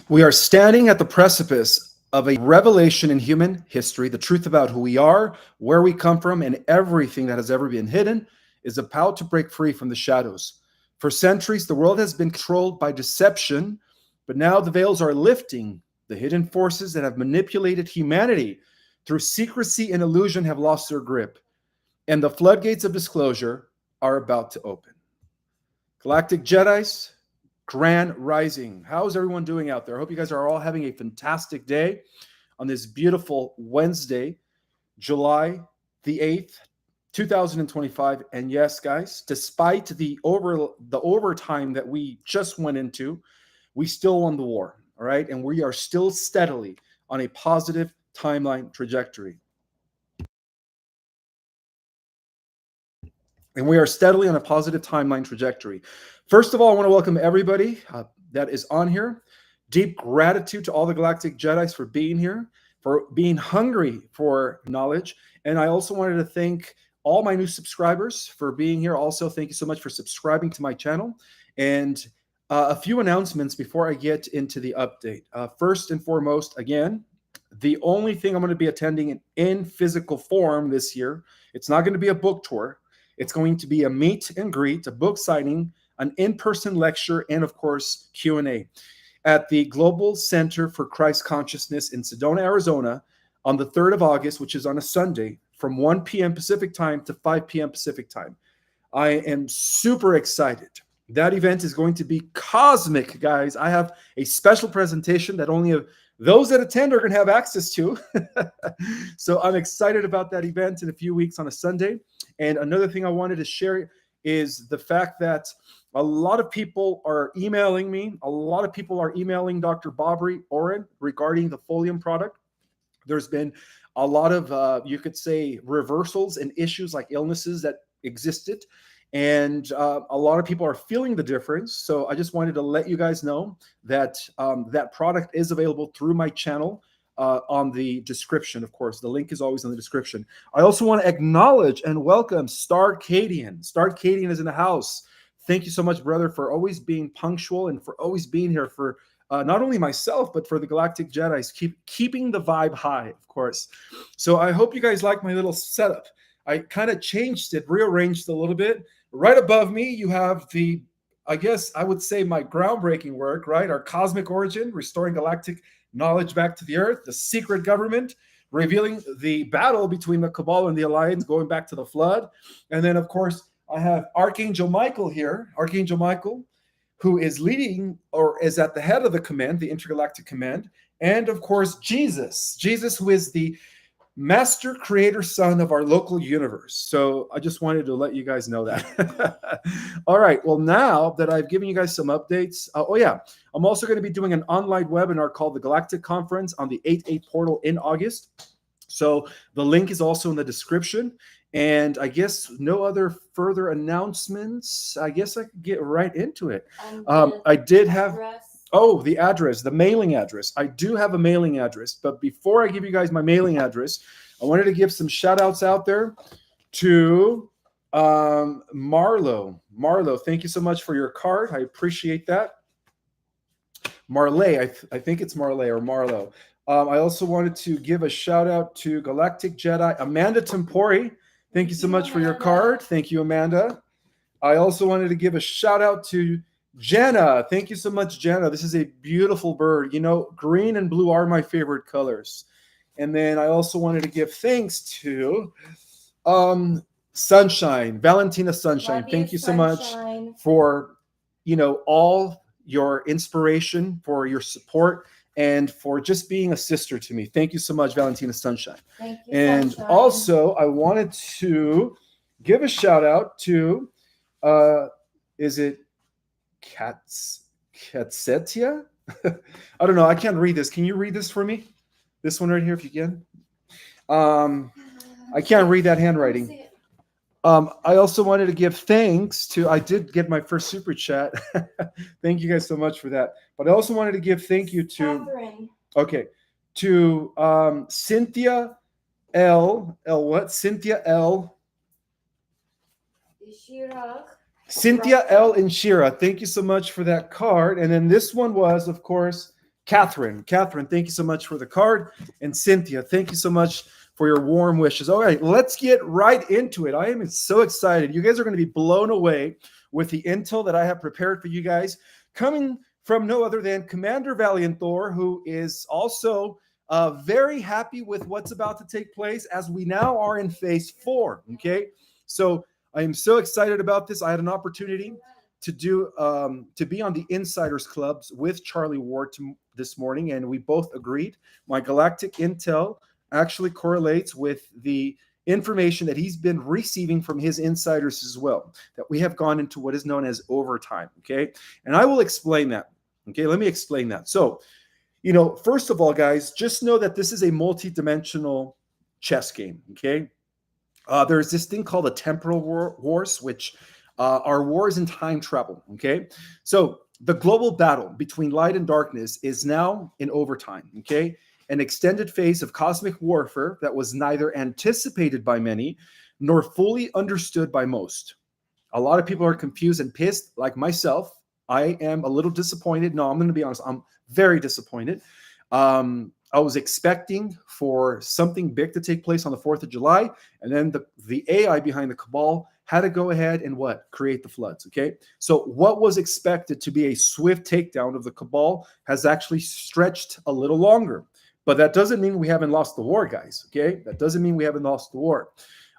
We are standing at the precipice of a revelation in human history. The truth about who we are, where we come from, and everything that has ever been hidden is about to break free from the shadows. For centuries, the world has been controlled by deception, but now the veils are lifting. The hidden forces that have manipulated humanity through secrecy and illusion have lost their grip, and the floodgates of disclosure are about to open. Galactic Jedis, Grand Rising. How's everyone doing out there? I hope you guys are all having a fantastic day on this beautiful Wednesday, July the 8th, 2025. And yes, guys, despite the overtime that we just went into, we still won the war, all right? And we are still steadily on a positive timeline trajectory. And we are steadily on a positive timeline trajectory. First of all, I want to welcome everybody that is on here. Deep gratitude to all the Galactic Jedis for being here, for being hungry for knowledge. And I also wanted to thank all my new subscribers for being here. Also, thank you so much for subscribing to my channel. And a few announcements before I get into the update. First and foremost, again, the only thing I'm going to be attending in physical form this year, it's not going to be a book tour. It's going to be a meet and greet, a book signing, an in-person lecture, and of course, Q&A at the Global Center for Christ Consciousness in Sedona, Arizona on the 3rd of August, which is on a Sunday from 1 p.m. Pacific time to 5 p.m. Pacific time. I am super excited. That event is going to be cosmic, guys. I have a special presentation that only those that attend are going to have access to. So I'm excited about that event in a few weeks on a Sunday. And another thing I wanted to share is the fact that a lot of people are emailing me. A lot of people are emailing Dr. Bobry Oren regarding the Folium product. There's been a lot of, you could say, reversals and issues like illnesses that existed. And a lot of people are feeling the difference. So I just wanted to let you guys know that that product is available through my channel on the description. Of course, the link is always in the description. I also want to acknowledge and welcome Starcadian. Starcadian is in the house. Thank you so much, brother, for always being punctual and for always being here for not only myself, but for the Galactic Jedis, keeping the vibe high, of course. So I hope you guys like my little setup. I kind of changed it, rearranged a little bit. Right above me, you have the, I guess I would say my groundbreaking work, right? Our cosmic origin, restoring galactic knowledge back to the earth, the secret government, revealing the battle between the Cabal and the Alliance, going back to the flood. And then, of course, I have Archangel Michael here, Archangel Michael, who is leading or is at the head of the command, the Intergalactic Command. And, of course, Jesus, who is the master creator son of our local universe. So I just wanted to let you guys know that. All right. Well, now that I've given you guys some updates, I'm also going to be doing an online webinar called the Galactic Conference on the 8/8 portal in August. So the link is also in the description. And I guess no other further announcements. I guess I could get right into it. I did have... Oh, the address, the mailing address. I do have a mailing address, but before I give you guys my mailing address, I wanted to give some shout outs out there to Marlo. Marlo, thank you so much for your card. I appreciate that. Marley, I think it's Marley or Marlo. I also wanted to give a shout out to Galactic Jedi, Amanda Tempori. Thank you so much for your card. Thank you, Amanda. I also wanted to give a shout out to Jenna. Thank you so much, Jenna. This is a beautiful bird. You know, green and blue are my favorite colors. And then I also wanted to give thanks to Sunshine, Valentina Sunshine. Thank you so much for, all your inspiration, for your support, and for just being a sister to me. Thank you so much, Valentina Sunshine. Thank you, and Sunshine. Also, I wanted to give a shout out to, is it Katsetia? I don't know. I can't read this. Can you read this for me? This one right here, if you can. I can't read that handwriting. I also wanted to give thanks to, I did get my first super chat. Thank you guys so much for that. But I also wanted to give thank you to, Catherine. Okay, to Cynthia L. What? Cynthia L. Ishira. Cynthia L. Inshira, thank you so much for that card. And then this one was, of course, Catherine, thank you so much for the card. And Cynthia, thank you so much for your warm wishes. All right, let's get right into it. I am so excited. You guys are going to be blown away with the intel that I have prepared for you guys, coming from no other than Commander Valiant Thor, who is also very happy with what's about to take place as we now are in phase 4. Okay, so I am so excited about this. I had an opportunity to be on the Insiders Clubs with Charlie Ward this morning, and we both agreed my galactic intel actually correlates with the information that he's been receiving from his insiders as well, that we have gone into what is known as overtime. Okay, and I will explain that. Okay, let me explain that. So, first of all, guys, just know that this is a multi-dimensional chess game. Okay, there's this thing called a temporal wars, which are wars in time travel. Okay, so the global battle between light and darkness is now in overtime. Okay, an extended phase of cosmic warfare that was neither anticipated by many nor fully understood by most. A lot of people are confused and pissed, like myself. I am a little disappointed. No, I'm going to be honest. I'm very disappointed. I was expecting for something big to take place on the 4th of July, and then the AI behind the cabal had to go ahead and create the floods. Okay, so what was expected to be a swift takedown of the cabal has actually stretched a little longer. But that doesn't mean we haven't lost the war, guys. Okay, that doesn't mean we haven't lost the war.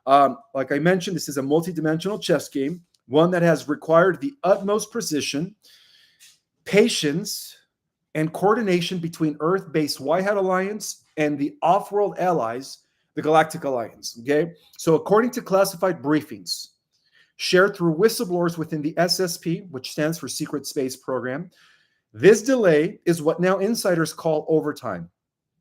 Like I mentioned, this is a multi-dimensional chess game, one that has required the utmost precision, patience, and coordination between Earth-based White Hat Alliance and the off-world allies, the Galactic Alliance. Okay, so according to classified briefings shared through whistleblowers within the SSP, which stands for Secret Space Program, this delay is what now insiders call overtime.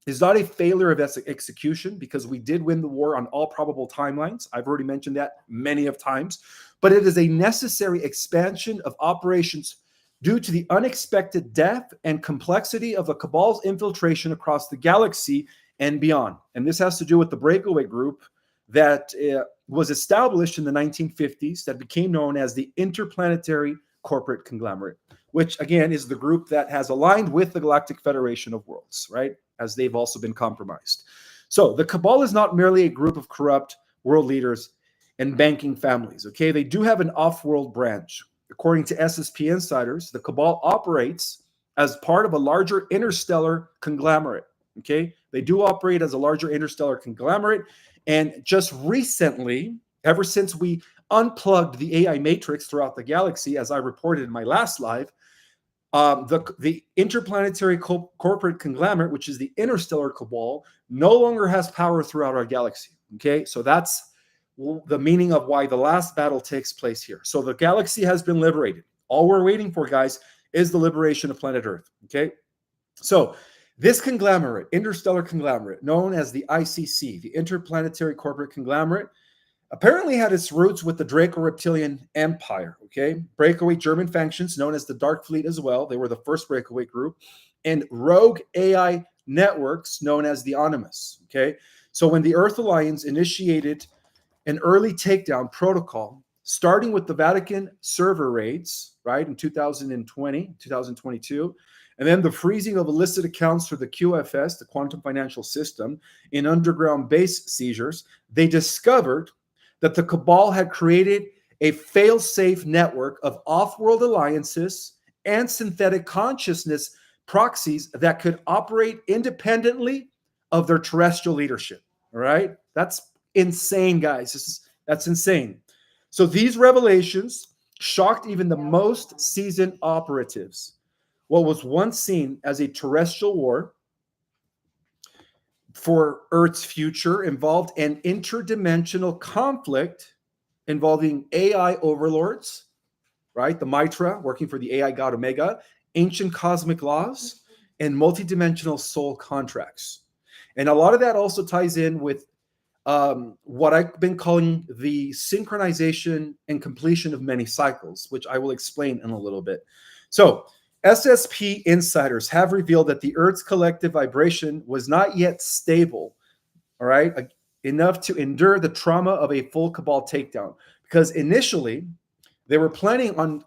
It's not a failure of execution, because we did win the war on all probable timelines. I've already mentioned that many of times, but it is a necessary expansion of operations due to the unexpected depth and complexity of the cabal's infiltration across the galaxy and beyond. And this has to do with the breakaway group that was established in the 1950s that became known as the Interplanetary Corporate Conglomerate, which again is the group that has aligned with the Galactic Federation of Worlds, right? As they've also been compromised. So the cabal is not merely a group of corrupt world leaders and banking families. Okay, they do have an off-world branch. According to SSP insiders, the cabal operates as part of a larger interstellar conglomerate. Okay, they do operate as a larger interstellar conglomerate. And just recently, ever since we unplugged the AI matrix throughout the galaxy, as I reported in my last live, the interplanetary corporate conglomerate, which is the interstellar cabal, no longer has power throughout our galaxy. Okay, so that's the meaning of why the last battle takes place here. So the galaxy has been liberated. All we're waiting for, guys, is the liberation of planet Earth. Okay, so this conglomerate, interstellar conglomerate, known as the ICC, the Interplanetary Corporate Conglomerate, apparently had its roots with the Draco-Reptilian Empire. Okay, breakaway German factions known as the Dark Fleet as well. They were the first breakaway group, and rogue AI networks known as the Animus. Okay, so when the Earth Alliance initiated an early takedown protocol, starting with the Vatican server raids, right, in 2020, 2022, and then the freezing of illicit accounts through the QFS, the Quantum Financial System, in underground base seizures, they discovered that the cabal had created a fail-safe network of off-world alliances and synthetic consciousness proxies that could operate independently of their terrestrial leadership. All right, that's insane, guys. That's insane. So these revelations shocked even the most seasoned operatives. What was once seen as a terrestrial war for Earth's future involved an interdimensional conflict involving AI overlords, right? The Mitra working for the AI god Omega, ancient cosmic laws, and multidimensional soul contracts. And a lot of that also ties in with what I've been calling the synchronization and completion of many cycles, which I will explain in a little bit. So SSP insiders have revealed that the Earth's collective vibration was not yet stable, all right, enough to endure the trauma of a full cabal takedown. Because initially, they were planning on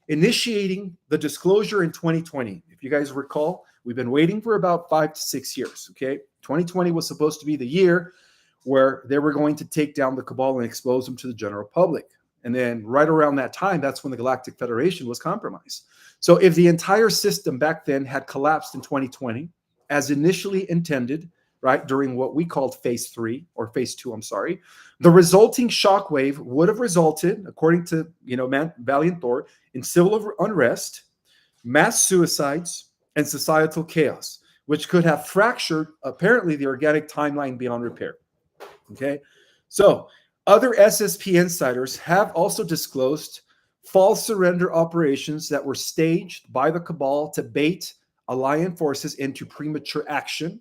initiating the disclosure in 2020. If you guys recall, we've been waiting for about 5 to 6 years, okay? 2020 was supposed to be the year where they were going to take down the cabal and expose them to the general public. And then right around that time, that's when the Galactic Federation was compromised. So if the entire system back then had collapsed in 2020, as initially intended, right, during what we called phase 3 or phase 2, I'm sorry, the resulting shockwave would have resulted, according to, Valiant Thor, in civil unrest, mass suicides, and societal chaos, which could have fractured, apparently, the organic timeline beyond repair. Okay, so other SSP insiders have also disclosed false surrender operations that were staged by the cabal to bait Alliance forces into premature action.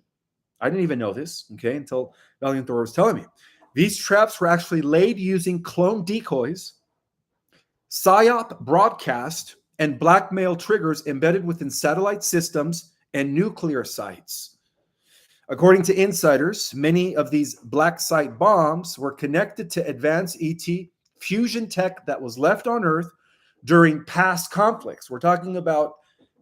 I didn't even know this, okay, until Valiant Thor was telling me. These traps were actually laid using clone decoys, PSYOP broadcast, and blackmail triggers embedded within satellite systems and nuclear sites. According to insiders, many of these black site bombs were connected to advanced ET fusion tech that was left on Earth during past conflicts. We're talking about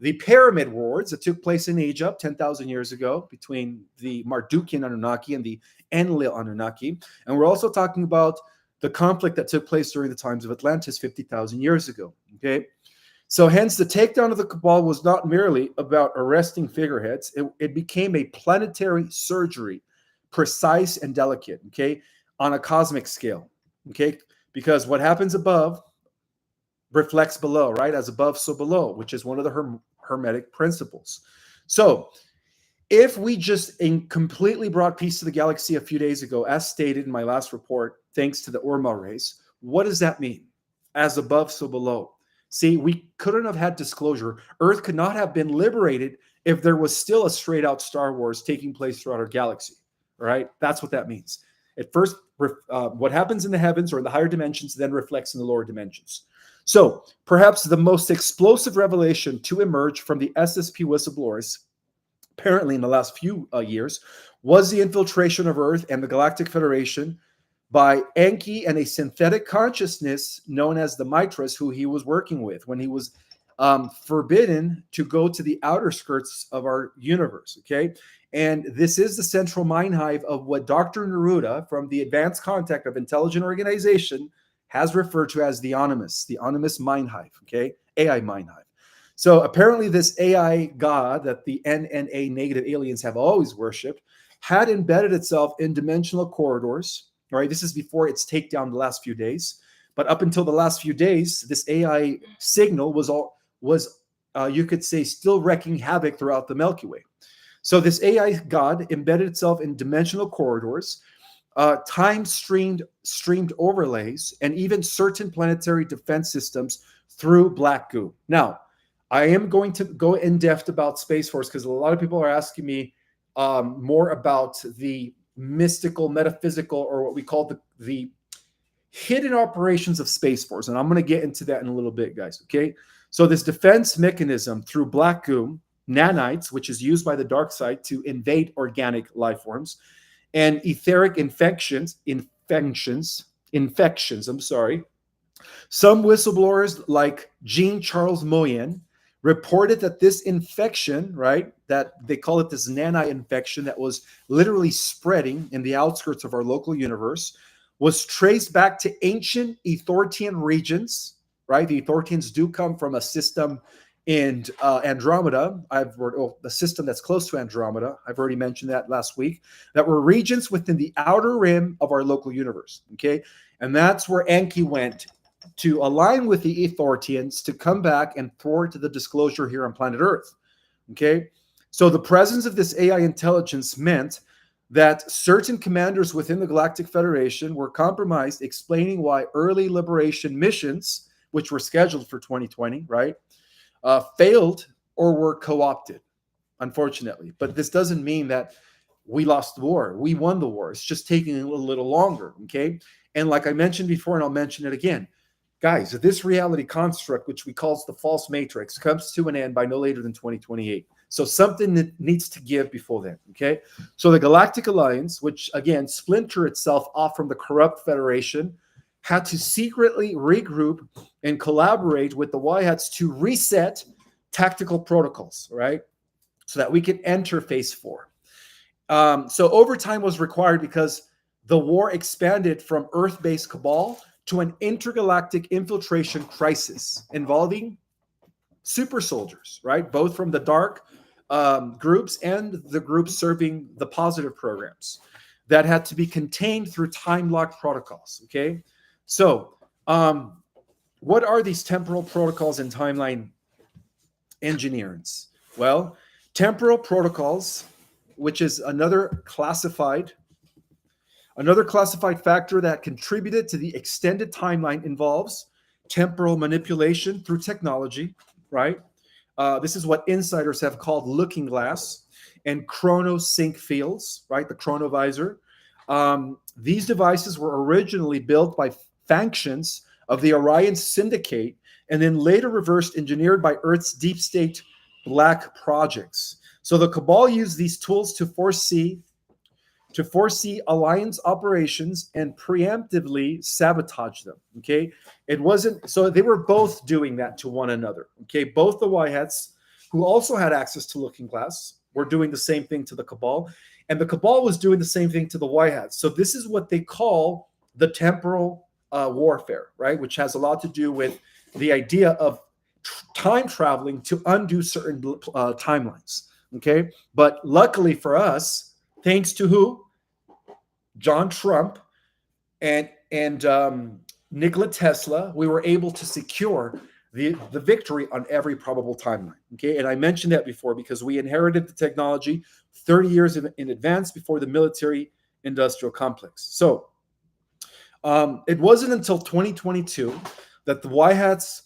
the Pyramid Wars that took place in Egypt 10,000 years ago between the Mardukian Anunnaki and the Enlil Anunnaki. And we're also talking about the conflict that took place during the times of Atlantis 50,000 years ago. Okay. So hence the takedown of the cabal was not merely about arresting figureheads. It became a planetary surgery, precise and delicate, okay, on a cosmic scale, okay, because what happens above reflects below, right? As above, so below, which is one of the Hermetic principles. So if we just completely brought peace to the galaxy a few days ago, as stated in my last report, thanks to the Orma rays, what does that mean? As above, so below. See, we couldn't have had disclosure. Earth could not have been liberated if there was still a straight out Star Wars taking place throughout our galaxy, right? That's what that means. At first, what happens in the heavens or in the higher dimensions then reflects in the lower dimensions. So perhaps the most explosive revelation to emerge from the SSP whistleblowers, apparently in the last few years, was the infiltration of Earth and the Galactic Federation by Enki and a synthetic consciousness known as the Mitras, who he was working with when he was forbidden to go to the outer skirts of our universe, okay? And this is the central mind hive of what Dr. Neruda from the Advanced Contact of Intelligent Organization has referred to as the Animus mind hive, okay? AI mind hive. So apparently this AI god that the NNA negative aliens have always worshipped had embedded itself in dimensional corridors. All right, this is before its takedown the last few days. But up until the last few days, this AI signal was you could say, still wreaking havoc throughout the Milky Way. So this AI god embedded itself in dimensional corridors, time-streamed overlays, and even certain planetary defense systems through black goo. Now, I am going to go in depth about Space Force because a lot of people are asking me more about the mystical, metaphysical, or what we call the hidden operations of Space Force. And I'm going to get into that in a little bit, guys, okay? So this defense mechanism through black goo, nanites, which is used by the dark side to invade organic life forms, and etheric infections, I'm sorry. Some whistleblowers like Jean-Charles Moyen reported that this infection, right, that they call it this nani infection that was literally spreading in the outskirts of our local universe, was traced back to ancient Ethortian regions, right? The Ethortians do come from a system in Andromeda. The system that's close to Andromeda. I've already mentioned that last week. That were regions within the outer rim of our local universe, okay? And that's where Enki went to align with the Ethortians to come back and thwart the disclosure here on planet Earth. Okay, so the presence of this AI intelligence meant that certain commanders within the Galactic Federation were compromised, explaining why early liberation missions, which were scheduled for 2020, right, failed or were co-opted, unfortunately. But this doesn't mean that we lost the war. We won the war. It's just taking a little longer, okay? And like I mentioned before, and I'll mention it again, guys, this reality construct, which we call the false matrix, comes to an end by no later than 2028. So something that needs to give before then, okay? So the Galactic Alliance, which, again, splintered itself off from the corrupt Federation, had to secretly regroup and collaborate with the Wyhats to reset tactical protocols, right? So that we can enter phase 4. So overtime was required because the war expanded from Earth-based cabal to an intergalactic infiltration crisis involving super soldiers, right? Both from the dark groups and the groups serving the positive programs that had to be contained through time-locked protocols, okay? So what are these temporal protocols and timeline engineers? Well, temporal protocols, which is another classified factor that contributed to the extended timeline, involves temporal manipulation through technology, right? This is what insiders have called looking glass and chronosync fields, right? The chronovisor. These devices were originally built by factions of the Orion Syndicate and then later reverse engineered by Earth's deep state black projects. So the cabal used these tools to foresee alliance operations and preemptively sabotage them. Okay, it wasn't so they were both doing that to one another. Okay, both the Whiteheads, who also had access to looking glass, were doing the same thing to the cabal, and the cabal was doing the same thing to the Whiteheads. So this is what they call the temporal warfare, right? Which has a lot to do with the idea of time traveling to undo certain timelines. Okay, but luckily for us, thanks to who? John Trump and Nikola Tesla, we were able to secure the victory on every probable timeline. Okay, and I mentioned that before because we inherited the technology 30 years in advance before the military-industrial complex. So it wasn't until 2022 that the Whiteheads,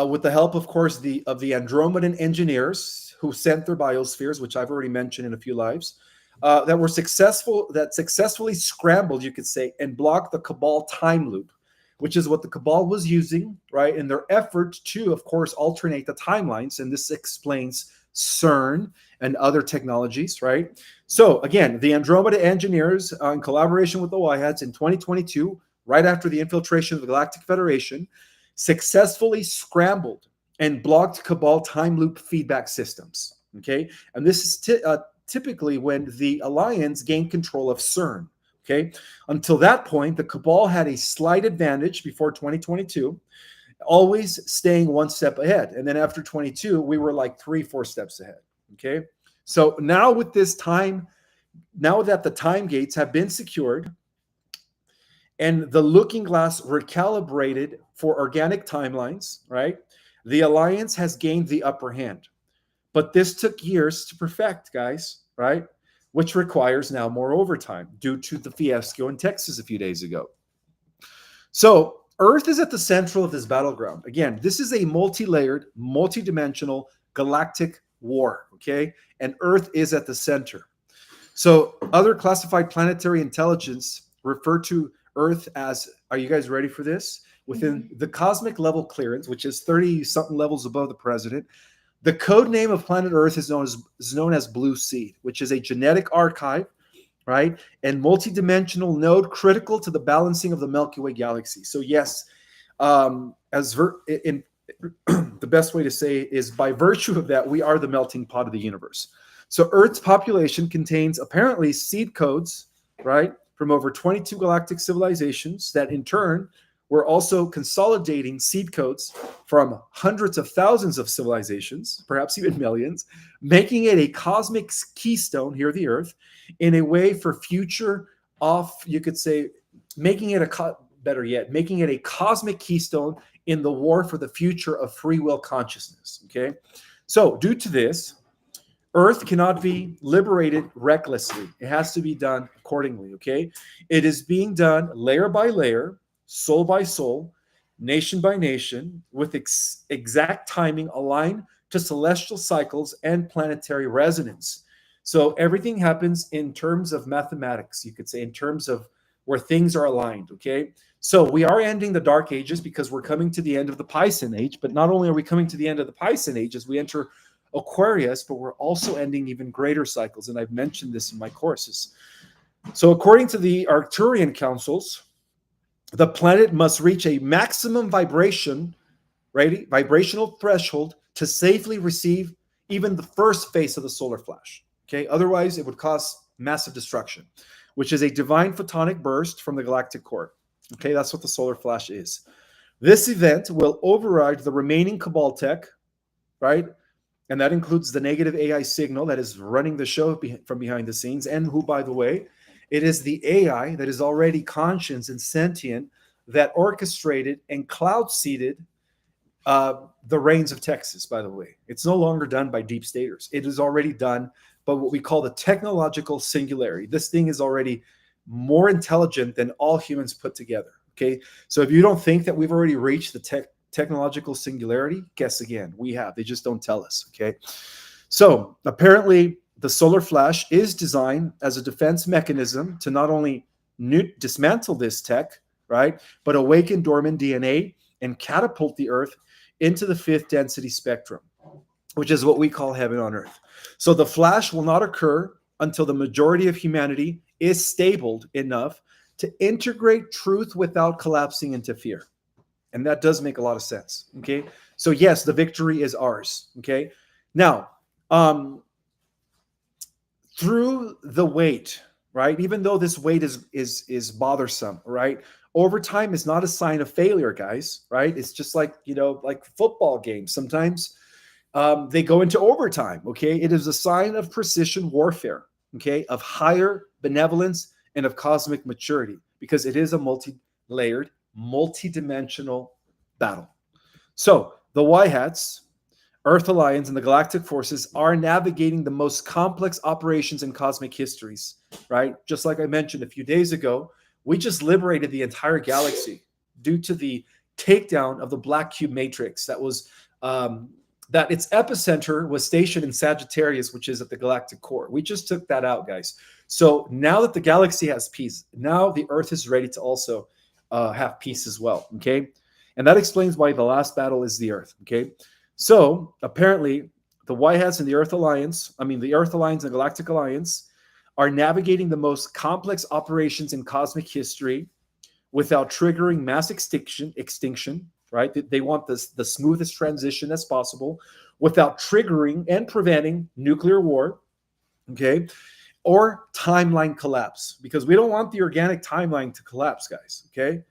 with the help, of course, of the Andromedan engineers who sent their biospheres, which I've already mentioned in a few lives, that successfully scrambled, you could say, and blocked the cabal time loop, which is what the cabal was using, right, in their effort to, of course, alternate the timelines. And this explains CERN and other technologies, right? So again, the Andromeda engineers, in collaboration with the Whiteheads in 2022, right after the infiltration of the Galactic Federation, successfully scrambled and blocked cabal time loop feedback systems. Okay, and this is typically when the Alliance gained control of CERN. Okay, until that point, the cabal had a slight advantage before 2022, always staying one step ahead. And then after 22, we were like 3-4 steps ahead. Okay, so now with this time, now that the time gates have been secured and the looking glass recalibrated for organic timelines, right? The Alliance has gained the upper hand. But this took years to perfect, guys, right? Which requires now more overtime due to the fiasco in Texas a few days ago. So Earth is at the center of this battleground. Again, this is a multi-layered, multi-dimensional galactic war, okay? And Earth is at the center. So other classified planetary intelligence refer to Earth as, are you guys ready for this? Within the cosmic level clearance, which is 30-something levels above the president, the code name of planet Earth is known as Blue Seed, which is a genetic archive, right? And multidimensional node critical to the balancing of the Milky Way galaxy. So yes, the best way to say it is by virtue of that, we are the melting pot of the universe. So Earth's population contains apparently seed codes, right, from over 22 galactic civilizations that in turn we're also consolidating seed codes from hundreds of thousands of civilizations, perhaps even millions, making it a cosmic keystone here, the Earth, in a way for future you could say, making it a cosmic keystone in the war for the future of free will consciousness, okay? So due to this, Earth cannot be liberated recklessly. It has to be done accordingly, okay? It is being done layer by layer, soul by soul, nation by nation, with exact timing aligned to celestial cycles and planetary resonance. So everything happens in terms of mathematics, you could say, in terms of where things are aligned, okay? So we are ending the Dark Ages because we're coming to the end of the Piscean Age, but not only are we coming to the end of the Piscean Age as we enter Aquarius, but we're also ending even greater cycles, and I've mentioned this in my courses. So according to the Arcturian councils, the planet must reach a maximum vibrational threshold to safely receive even the first phase of the solar flash. Okay, otherwise it would cause massive destruction, which is a divine photonic burst from the galactic core. Okay, that's what the solar flash is. This event will override the remaining Cabal tech, right? And that includes the negative AI signal that is running the show from behind the scenes, and who, by the way, it is the AI that is already conscious and sentient that orchestrated and cloud seeded the reigns of Texas, by the way. It's no longer done by deep staters. It is already done by what we call the technological singularity. This thing is already more intelligent than all humans put together. Okay. So if you don't think that we've already reached the technological singularity, guess again. We have. They just don't tell us. Okay. So apparently, the solar flash is designed as a defense mechanism to not only dismantle this tech, right, but awaken dormant DNA and catapult the Earth into the fifth density spectrum, which is what we call heaven on Earth. So the flash will not occur until the majority of humanity is stable enough to integrate truth without collapsing into fear. And that does make a lot of sense. Okay. So yes, the victory is ours. Okay. Now, through the wait, right? Even though this wait is bothersome, right? Overtime is not a sign of failure, guys, right? It's just like, like football games. Sometimes they go into overtime, okay? It is a sign of precision warfare, okay? Of higher benevolence and of cosmic maturity, because it is a multi-layered, multi-dimensional battle. So the Y-Hats, Earth Alliance, and the galactic forces are navigating the most complex operations in cosmic histories, right? Just like I mentioned a few days ago, we just liberated the entire galaxy due to the takedown of the black cube matrix that was that its epicenter was stationed in Sagittarius, which is at the galactic core. We just took that out, guys. So now that the galaxy has peace, now the Earth is ready to also have peace as well, okay? And that explains why the last battle is the Earth, okay? So apparently the Y-Hats and the Earth Alliance, the Earth Alliance and Galactic Alliance are navigating the most complex operations in cosmic history without triggering mass extinction, right? They want the smoothest transition as possible without triggering and preventing nuclear war, okay? Or timeline collapse, because we don't want the organic timeline to collapse, guys, okay?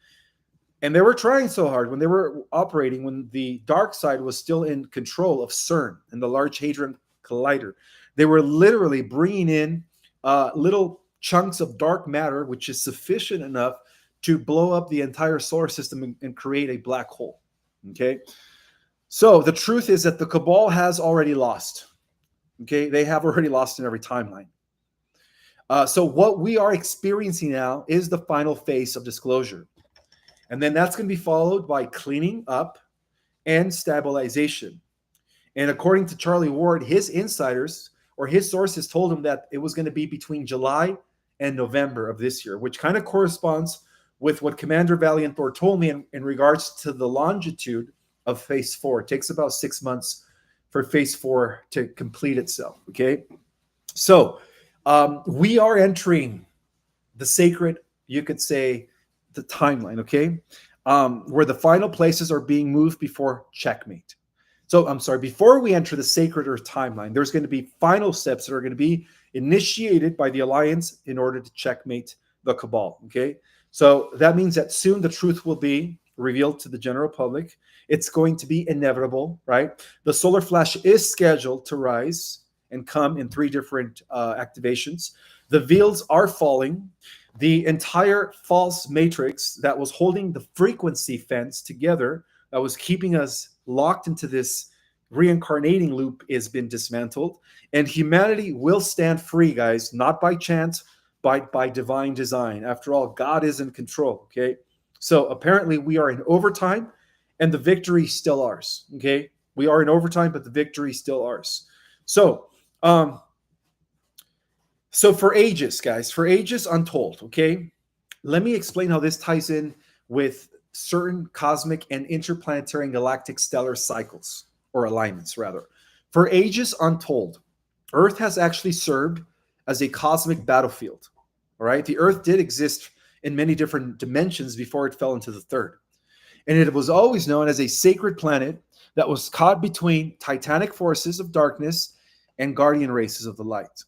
And they were trying so hard when they were operating, when the dark side was still in control of CERN and the Large Hadron Collider. They were literally bringing in little chunks of dark matter, which is sufficient enough to blow up the entire solar system and create a black hole. Okay. So the truth is that the Cabal has already lost. Okay. They have already lost in every timeline. So what we are experiencing now is the final phase of disclosure. And then that's going to be followed by cleaning up and stabilization. And according to Charlie Ward, his insiders or his sources told him that it was going to be between July and November of this year, which kind of corresponds with what Commander Valiant Thor told me in regards to the longitude of phase 4. It takes about 6 months for phase 4 to complete itself. Okay. So we are entering the sacred, you could say, the timeline, okay, where the final places are being moved before checkmate. So I'm sorry, before we enter the sacred Earth timeline, there's going to be final steps that are going to be initiated by the Alliance in order to checkmate the Cabal, okay? So that means that soon the truth will be revealed to the general public. It's going to be inevitable, right? The solar flash is scheduled to rise and come in 3 different activations. The veils are falling. The entire false matrix that was holding the frequency fence together, that was keeping us locked into this reincarnating loop, has been dismantled. And humanity will stand free, guys, not by chance, by divine design. After all, God is in control, okay? So apparently we are in overtime, and the victory is still ours, okay? We are in overtime, but the victory is still ours. So for ages, guys, for ages untold, okay? Let me explain how this ties in with certain cosmic and interplanetary and galactic stellar cycles, or alignments, rather. For ages untold, Earth has actually served as a cosmic battlefield, all right? The Earth did exist in many different dimensions before it fell into the third. And it was always known as a sacred planet that was caught between titanic forces of darkness and guardian races of the light.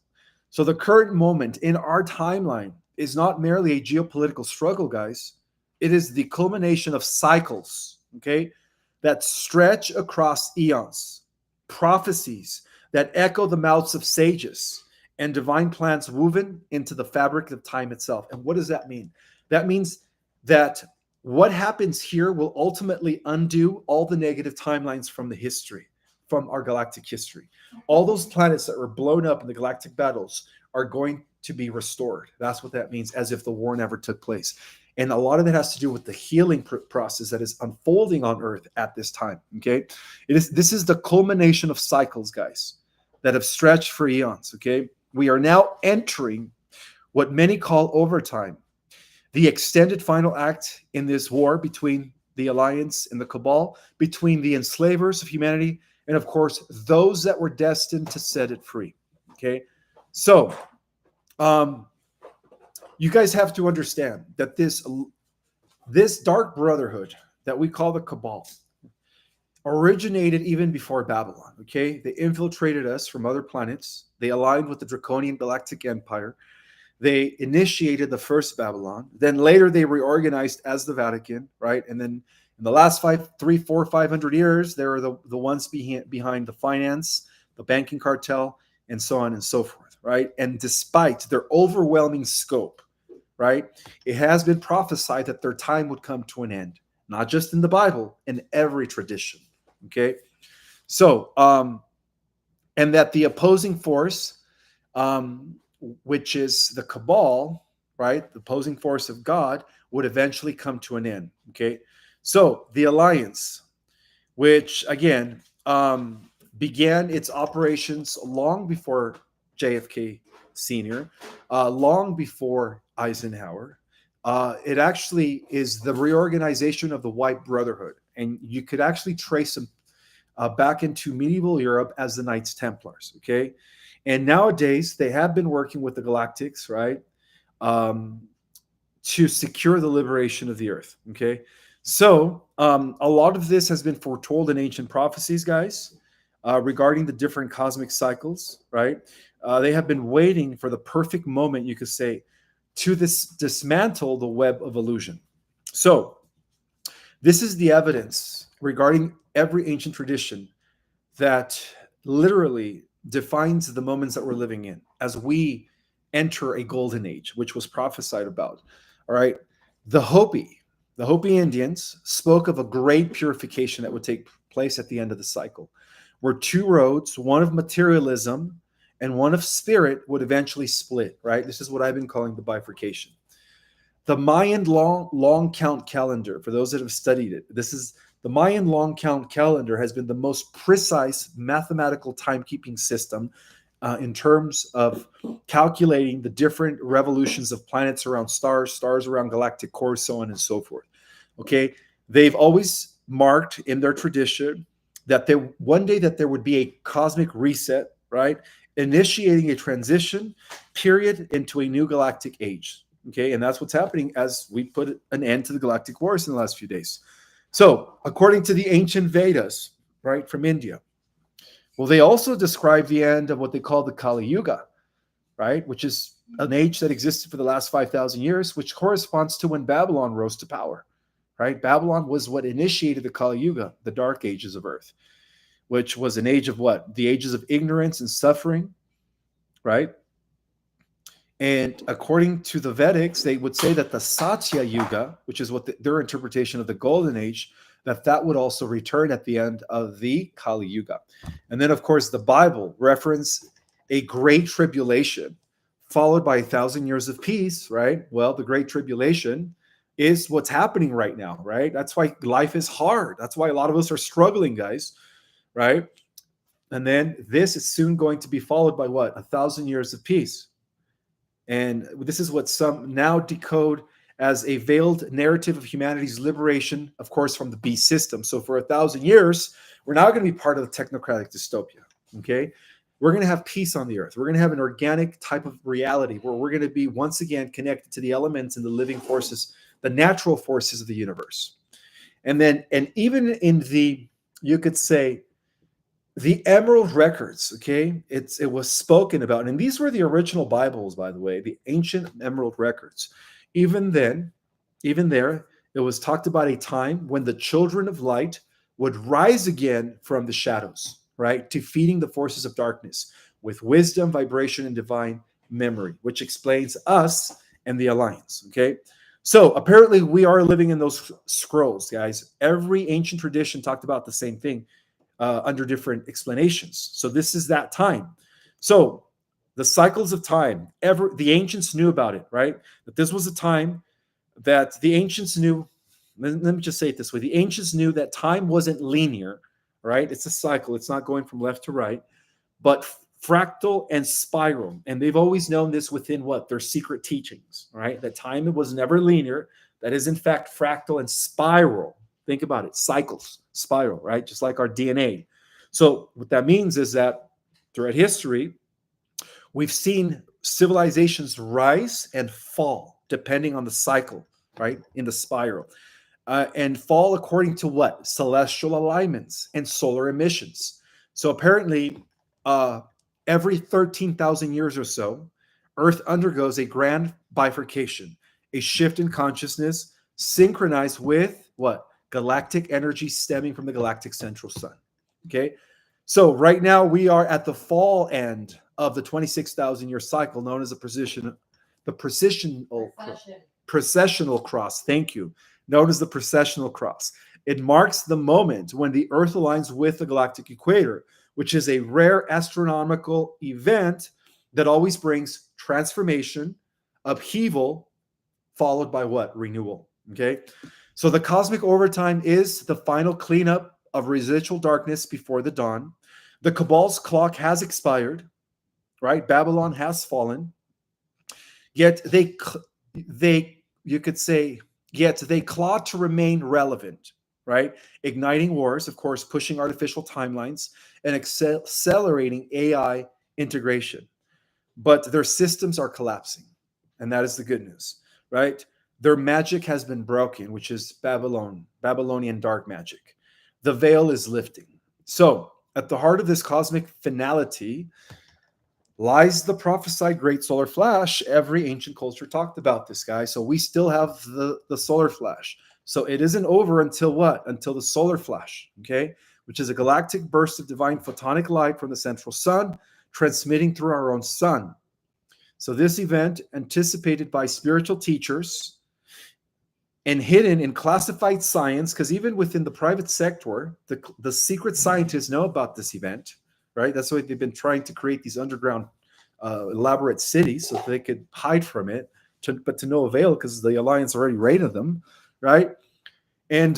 So the current moment in our timeline is not merely a geopolitical struggle, guys. It is the culmination of cycles, okay, that stretch across eons, prophecies that echo the mouths of sages, and divine plans woven into the fabric of time itself. And what does that mean? That means that what happens here will ultimately undo all the negative timelines from the history, from our galactic history. All those planets that were blown up in the galactic battles are going to be restored. That's what that means, as if the war never took place. And a lot of it has to do with the healing process that is unfolding on Earth at this time. Okay, this is the culmination of cycles, guys, that have stretched for eons. Okay, we are now entering what many call overtime, the extended final act in this war between the Alliance and the Cabal, between the enslavers of humanity, and of course, those that were destined to set it free. Okay, so you guys have to understand that this dark brotherhood that we call the Cabal originated even before Babylon. Okay, they infiltrated us from other planets. They aligned with the Draconian Galactic Empire. They initiated the first Babylon. Then later they reorganized as the Vatican, right? And then in the last 500 years, they were the ones behind the finance, the banking cartel, and so on and so forth, right? And despite their overwhelming scope, right, it has been prophesied that their time would come to an end, not just in the Bible, in every tradition, okay? So, and that the opposing force, which is the Cabal, right, the opposing force of God, would eventually come to an end, okay? So the Alliance, which again began its operations long before JFK Sr., long before Eisenhower, it actually is the reorganization of the White Brotherhood. And you could actually trace them back into medieval Europe as the Knights Templars, okay? And nowadays, they have been working with the Galactics, right, to secure the liberation of the Earth, okay? So a lot of this has been foretold in ancient prophecies, guys, regarding the different cosmic cycles, right? They have been waiting for the perfect moment, you could say, to dismantle the web of illusion. So this is the evidence regarding every ancient tradition that literally defines the moments that we're living in as we enter a golden age, which was prophesied about. All right. The Hopi Indians spoke of a great purification that would take place at the end of the cycle, where two roads, one of materialism and one of spirit, would eventually split, right? This is what I've been calling the bifurcation. The Mayan long count calendar, for those that have studied it, the Mayan long count calendar has been the most precise mathematical timekeeping system in terms of calculating the different revolutions of planets around stars, stars around galactic cores, so on and so forth. Okay, they've always marked in their tradition that one day that there would be a cosmic reset, right, initiating a transition period into a new galactic age. Okay, and that's what's happening as we put an end to the galactic wars in the last few days. So, according to the ancient Vedas, right, from India, well, they also describe the end of what they call the Kali Yuga, right, which is an age that existed for the last 5,000 years, which corresponds to when Babylon rose to power, right? Babylon was what initiated the Kali Yuga, the dark ages of Earth, which was an age of what? The ages of ignorance and suffering, right? And according to the Vedics, they would say that the Satya Yuga, which is what their interpretation of the Golden Age, that would also return at the end of the Kali Yuga. And then, of course, the Bible reference a great tribulation followed by 1,000 years of peace, right? Well, the great tribulation is what's happening right now, right? That's why life is hard. That's why a lot of us are struggling, guys, right? And then this is soon going to be followed by what? 1,000 years of peace. And this is what some now decode as a veiled narrative of humanity's liberation, of course, from the beast system. So for 1,000 years, we're now going to be part of the technocratic dystopia, okay? We're going to have peace on the earth. We're going to have an organic type of reality where we're going to be once again connected to the elements and the living forces, the natural forces of the universe. And even in the you could say, the Emerald Records, okay? It was spoken about, and these were the original Bibles, by the way, the ancient Emerald Records. Even then, even there, it was talked about a time when the children of light would rise again from the shadows, right? Defeating the forces of darkness with wisdom, vibration, and divine memory, which explains us and the alliance, okay? So apparently we are living in those scrolls, guys. Every ancient tradition talked about the same thing under different explanations. So this is that time. So the cycles of time, the ancients knew about it, right? That this was a time that the ancients knew. Let me just say it this way: the ancients knew that time wasn't linear, right? It's a cycle. It's not going from left to right, but fractal and spiral. And they've always known this within what? Their secret teachings, right? That time was never linear. That is, in fact, fractal and spiral. Think about it, cycles, spiral, right? Just like our DNA. So what that means is that throughout history, we've seen civilizations rise and fall depending on the cycle, right? In the spiral. And fall according to what? Celestial alignments and solar emissions. So apparently, every 13,000 years or so, Earth undergoes a grand bifurcation, a shift in consciousness synchronized with what? Galactic energy stemming from the galactic central sun. Okay. So right now we are at the fall end of the 26,000 year cycle known as the processional cross. Thank you. Known as the processional cross. It marks the moment when the Earth aligns with the galactic equator, which is a rare astronomical event that always brings transformation, upheaval, followed by what? Renewal. Okay. So the cosmic overtime is the final cleanup of residual darkness before the dawn. The Cabal's clock has expired, right? Babylon has fallen. Yet you could say, yet they claw to remain relevant, right? Igniting wars, of course, pushing artificial timelines and accelerating AI integration. But their systems are collapsing. And that is the good news, right? Their magic has been broken, which is Babylonian dark magic. The veil is lifting. So, at the heart of this cosmic finality lies the prophesied great solar flash. Every ancient culture talked about this, guy. So we still have the solar flash. So it isn't over until what? Until the solar flash, okay? Which is a galactic burst of divine photonic light from the central sun, transmitting through our own sun. So this event, anticipated by spiritual teachers and hidden in classified science, because even within the private sector, the secret scientists know about this event, right? That's why they've been trying to create these underground elaborate cities so that they could hide from it, but to no avail because the Alliance already raided them, right? And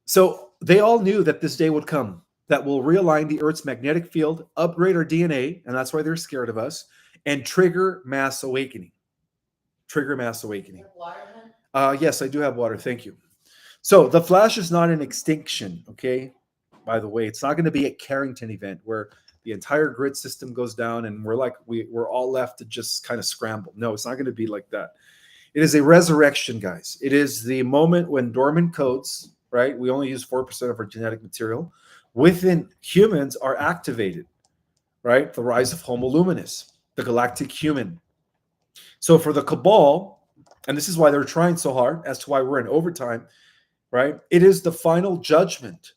so they all knew that this day would come that will realign the Earth's magnetic field, upgrade our DNA, and that's why they're scared of us, and trigger mass awakening. Trigger mass awakening. Yes, I do have water. Thank you. So the flash is not an extinction, okay? By the way, it's not going to be a Carrington event where the entire grid system goes down and we're all left to just kind of scramble. No, it's not going to be like that. It is a resurrection, guys. It is the moment when dormant codes, right? We only use 4% of our genetic material within humans are activated, right? The rise of Homo luminous, the galactic human. So for the Cabal, and this is why they're trying so hard as to why we're in overtime, right? It is the final judgment,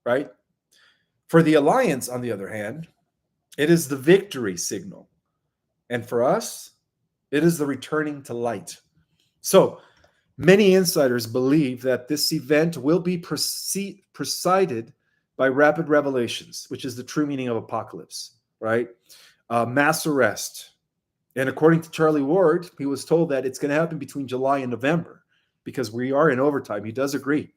right? For the Alliance, on the other hand, it is the victory signal. And for us, it is the returning to light. So many insiders believe that this event will be preceded by rapid revelations, which is the true meaning of apocalypse, right? Mass arrest. And according to Charlie Ward, he was told that it's going to happen between July and November because we are in overtime. He does agree.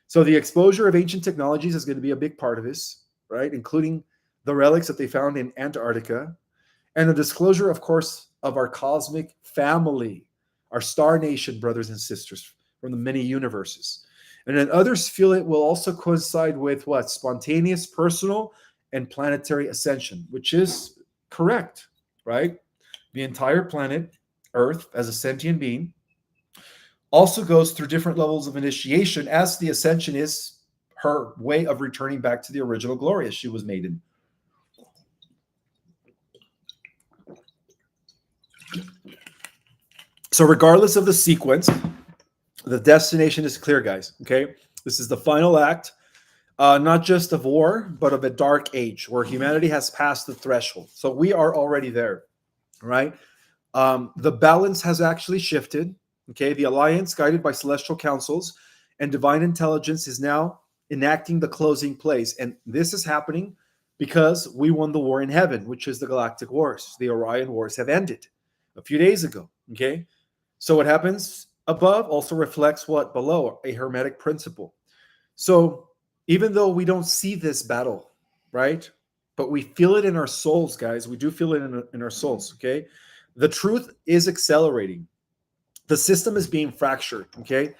So the exposure of ancient technologies is going to be a big part of this, right? Including the relics that they found in Antarctica and the disclosure, of course, of our cosmic family, our star nation brothers and sisters from the many universes. And then others feel it will also coincide with what? Spontaneous, personal, and planetary ascension, which is correct, right? The entire planet, Earth, as a sentient being, also goes through different levels of initiation as the ascension is her way of returning back to the original glory as she was made in. So regardless of the sequence, the destination is clear, guys. Okay, this is the final act, not just of war, but of a dark age where humanity has passed the threshold. So we are already there, right? The balance has actually shifted. Okay, the alliance, guided by celestial councils and divine intelligence, is now enacting the closing place, and this is happening because we won the war in heaven, which is the Galactic Wars. The Orion Wars have ended a few days ago. Okay, so what happens above also reflects what below, a hermetic principle. So even though we don't see this battle, right, but we feel it in our souls, guys. We do feel it in our souls. Okay, the truth is accelerating. The system is being fractured. Okay,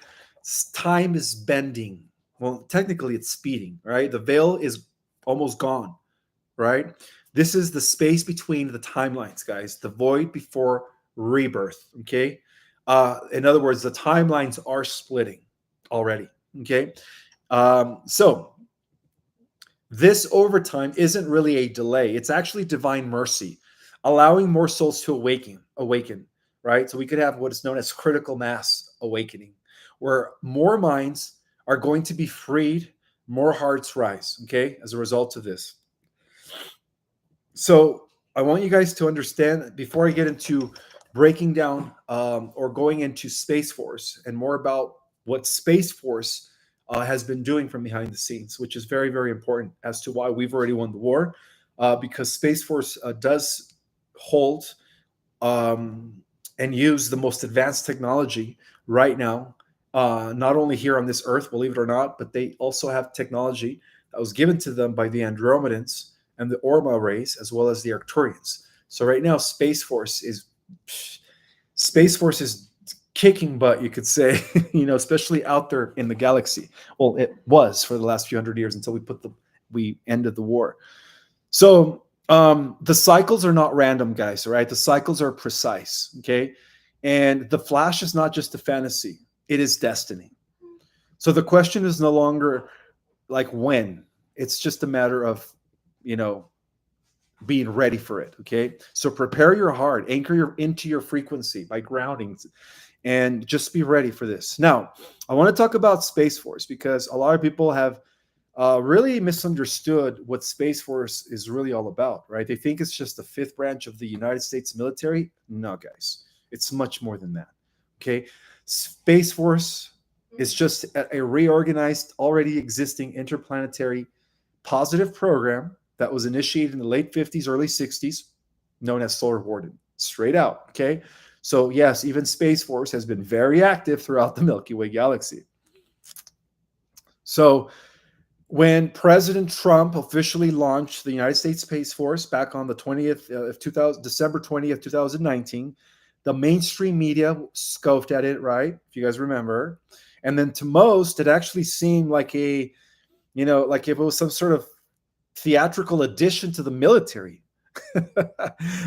time is bending. Well, technically it's speeding, right? The veil is almost gone, right? This is the space between the timelines, guys, the void before rebirth. Okay, in other words, the timelines are splitting already. Okay, so this overtime isn't really a delay. It's actually divine mercy, allowing more souls to awaken, right? So we could have what is known as critical mass awakening, where more minds are going to be freed, more hearts rise, okay, as a result of this. So I want you guys to understand, before I get into breaking down or going into Space Force and more about what Space Force has been doing from behind the scenes, which is very, very important as to why we've already won the war, because Space Force does hold and use the most advanced technology right now, not only here on this Earth, believe it or not, but they also have technology that was given to them by the Andromedans and the Orma race, as well as the Arcturians. So right now, Space Force is kicking butt, you could say, especially out there in the galaxy. Well, it was for the last few hundred years until we ended the war. So the cycles are not random, guys, right? The cycles are precise, okay? And the Flash is not just a fantasy, it is destiny. So the question is no longer like when, it's just a matter of, being ready for it, okay? So prepare your heart, anchor into your frequency by grounding, and just be ready for this. Now, I want to talk about Space Force because a lot of people have really misunderstood what Space Force is really all about, right? They think it's just the fifth branch of the United States military. No, guys, it's much more than that, okay? Space Force is just a reorganized, already existing interplanetary positive program that was initiated in the late 50s, early 60s, known as Solar Warden. Straight out, okay? So yes, even Space Force has been very active throughout the Milky Way galaxy. So when President Trump officially launched the United States Space Force back on the 20th of December 20th, 2019, the mainstream media scoffed at it, right? If you guys remember. And then to most, it actually seemed like like if it was some sort of theatrical addition to the military.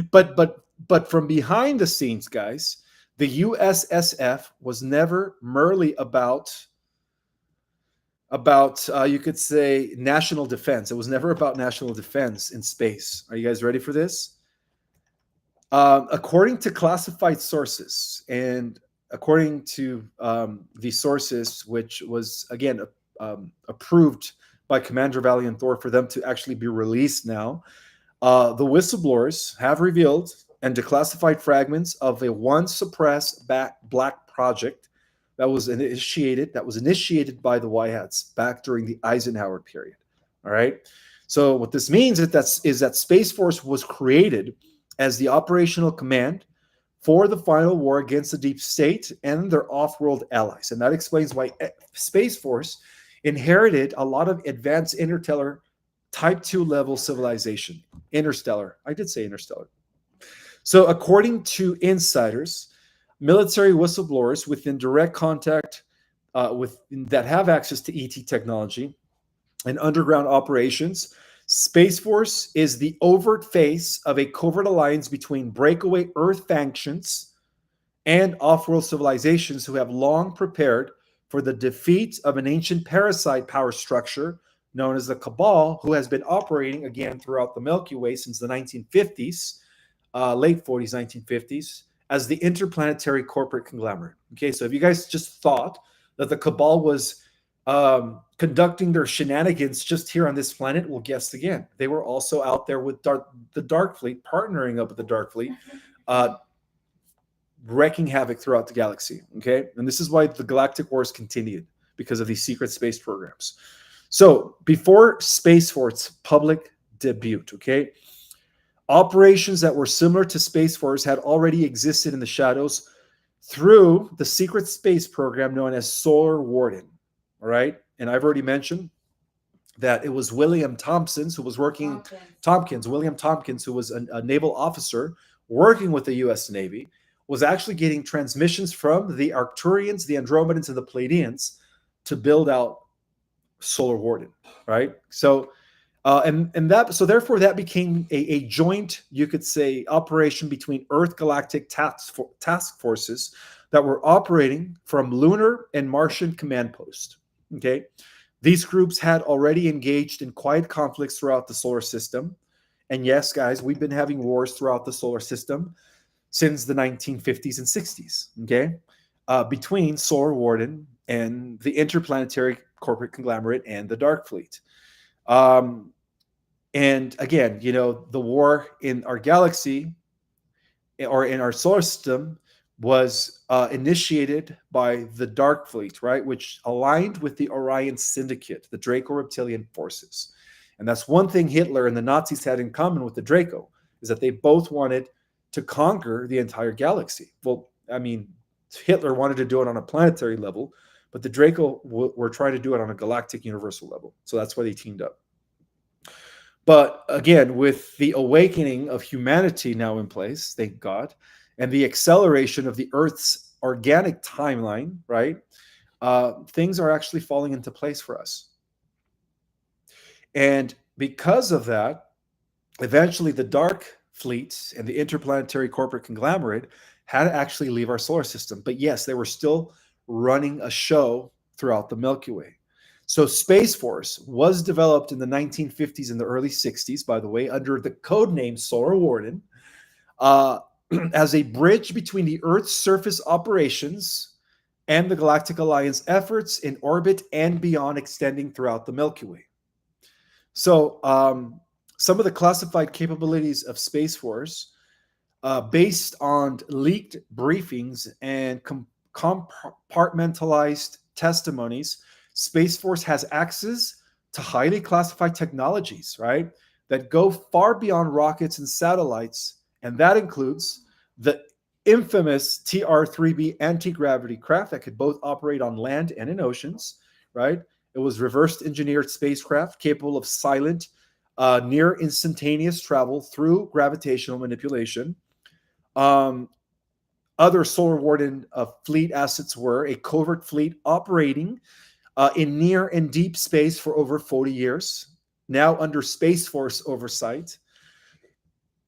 but from behind the scenes, guys, the USSF was never merely about you could say national defense. It was never about national defense in space. Are you guys ready for this? According to classified sources, and according to the sources, which was again approved by Commander Valiant Thor for them to actually be released now, the whistleblowers have revealed and declassified fragments of a once suppressed black project that was initiated by the White Hats back during the Eisenhower period. All right. So what this means is that Space Force was created as the operational command for the final war against the deep state and their off-world allies. And that explains why Space Force inherited a lot of advanced interstellar type 2 level civilization. Interstellar. I did say interstellar. So according to insiders, military whistleblowers within direct contact that have access to ET technology and underground operations, Space Force is the overt face of a covert alliance between breakaway Earth factions and off-world civilizations who have long prepared for the defeat of an ancient parasite power structure known as the Cabal, who has been operating again throughout the Milky Way since the 1950s, late 40s, 1950s, as the interplanetary corporate conglomerate. Okay, so if you guys just thought that the Cabal was conducting their shenanigans just here on this planet, well, guess again. They were also out there with the Dark Fleet, partnering up with the Dark Fleet, wreaking havoc throughout the galaxy. Okay, and this is why the Galactic Wars continued, because of these secret space programs. So before Space Force's public debut, okay, operations that were similar to Space Force had already existed in the shadows through the secret space program known as Solar Warden. All right. And I've already mentioned that it was William Tompkins, who was working, William Tompkins, who was a naval officer working with the U.S. Navy, was actually getting transmissions from the Arcturians, the Andromedans, and the Pleiadians to build out Solar Warden, right? So, so therefore that became a joint, you could say, operation between Earth Galactic task forces that were operating from lunar and Martian command post. Okay, these groups had already engaged in quiet conflicts throughout the solar system, and yes, guys, we've been having wars throughout the solar system since the 1950s and 60s. Okay, between Solar Warden and the interplanetary corporate conglomerate and the Dark Fleet. And again, you know, the war in our galaxy or in our solar system was initiated by the Dark Fleet, right, which aligned with the Orion Syndicate, the Draco-Reptilian forces. And that's one thing Hitler and the Nazis had in common with the Draco, is that they both wanted to conquer the entire galaxy. Well, I mean, Hitler wanted to do it on a planetary level, but the Draco were trying to do it on a galactic universal level. So that's why they teamed up. But again, with the awakening of humanity now in place, thank God, and the acceleration of the Earth's organic timeline, right, things are actually falling into place for us. And because of that, eventually the Dark Fleet and the interplanetary corporate conglomerate had to actually leave our solar system. But yes, they were still running a show throughout the Milky Way. So Space Force was developed in the 1950s and the early 60s, by the way, under the code name Solar Warden, as a bridge between the Earth's surface operations and the Galactic Alliance efforts in orbit and beyond, extending throughout the Milky Way. So some of the classified capabilities of Space Force, based on leaked briefings and compartmentalized testimonies, Space Force has access to highly classified technologies, right, that go far beyond rockets and satellites. And that includes the infamous TR-3B anti-gravity craft that could both operate on land and in oceans, right? It was reverse engineered spacecraft capable of silent, near instantaneous travel through gravitational manipulation. Other Solar Warden fleet assets were a covert fleet operating in near and deep space for over 40 years, now under Space Force oversight.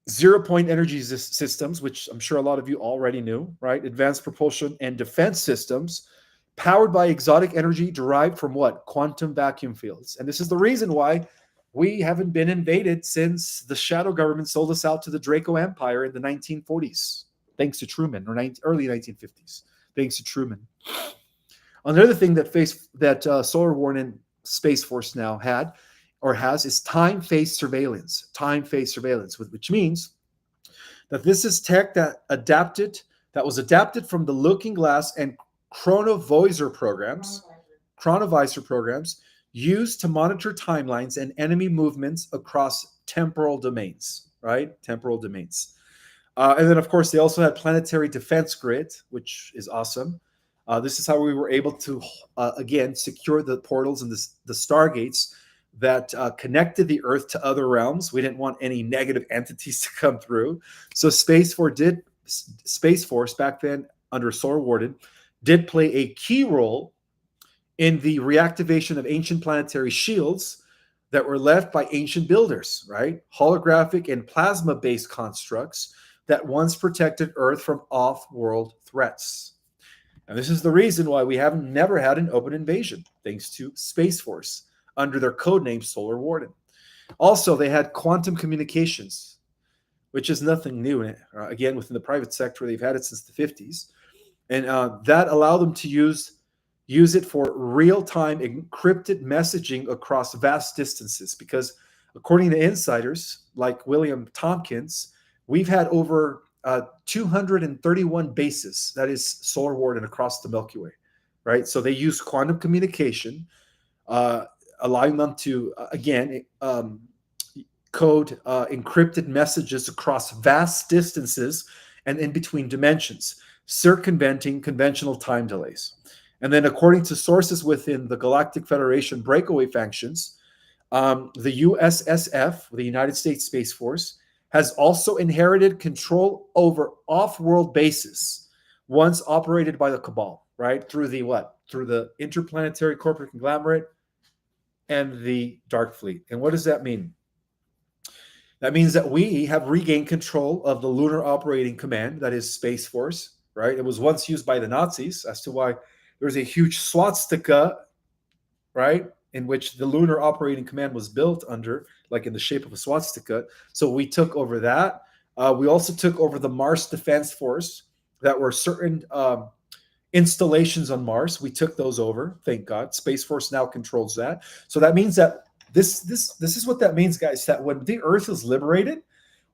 Zero-point energy systems, which I'm sure a lot of you already knew, right? Advanced propulsion and defense systems powered by exotic energy derived from what? Quantum vacuum fields. And this is the reason why we haven't been invaded since the shadow government sold us out to the Draco Empire in the 1940s, thanks to Truman, or early 1950s, thanks to Truman. Another thing that Solar Warden Space Force now had or has is time-phase surveillance. Time-phase surveillance, which means that this is tech that was adapted from the Looking Glass and chronovisor programs used to monitor timelines and enemy movements across temporal domains, right? Temporal domains. And then, of course, they also had planetary defense grid, which is awesome. This is how we were able to, again, secure the portals and the stargates that connected the Earth to other realms. We didn't want any negative entities to come through. So Space Force back then under Solar Warden did play a key role in the reactivation of ancient planetary shields that were left by ancient builders, right? Holographic and plasma-based constructs that once protected Earth from off-world threats. And this is the reason why we have never had an open invasion, thanks to Space Force under their code name Solar Warden. Also, they had quantum communications, which is nothing new. Again, within the private sector, they've had it since the 50s. And that allowed them to use it for real-time encrypted messaging across vast distances. Because according to insiders like William Tompkins, we've had over 231 bases, that is Solar Warden, across the Milky Way, right? So they use quantum communication, allowing them to, again, code encrypted messages across vast distances and in between dimensions, circumventing conventional time delays. And then, according to sources within the Galactic Federation breakaway factions, the USSF, the United States Space Force, has also inherited control over off-world bases once operated by the Cabal, right? Through the what? Through the interplanetary corporate conglomerate and the Dark Fleet. And what does that mean? That means that we have regained control of the Lunar Operating Command, that is Space Force, right? It was once used by the Nazis, as to why there's a huge swastika, right, in which the Lunar Operating Command was built under, like in the shape of a swastika. So we took over that. We also took over the Mars Defense Force. That were certain installations on Mars. We took those over, thank God. Space Force now controls that. So that means that this is what that means, guys, that when the Earth is liberated,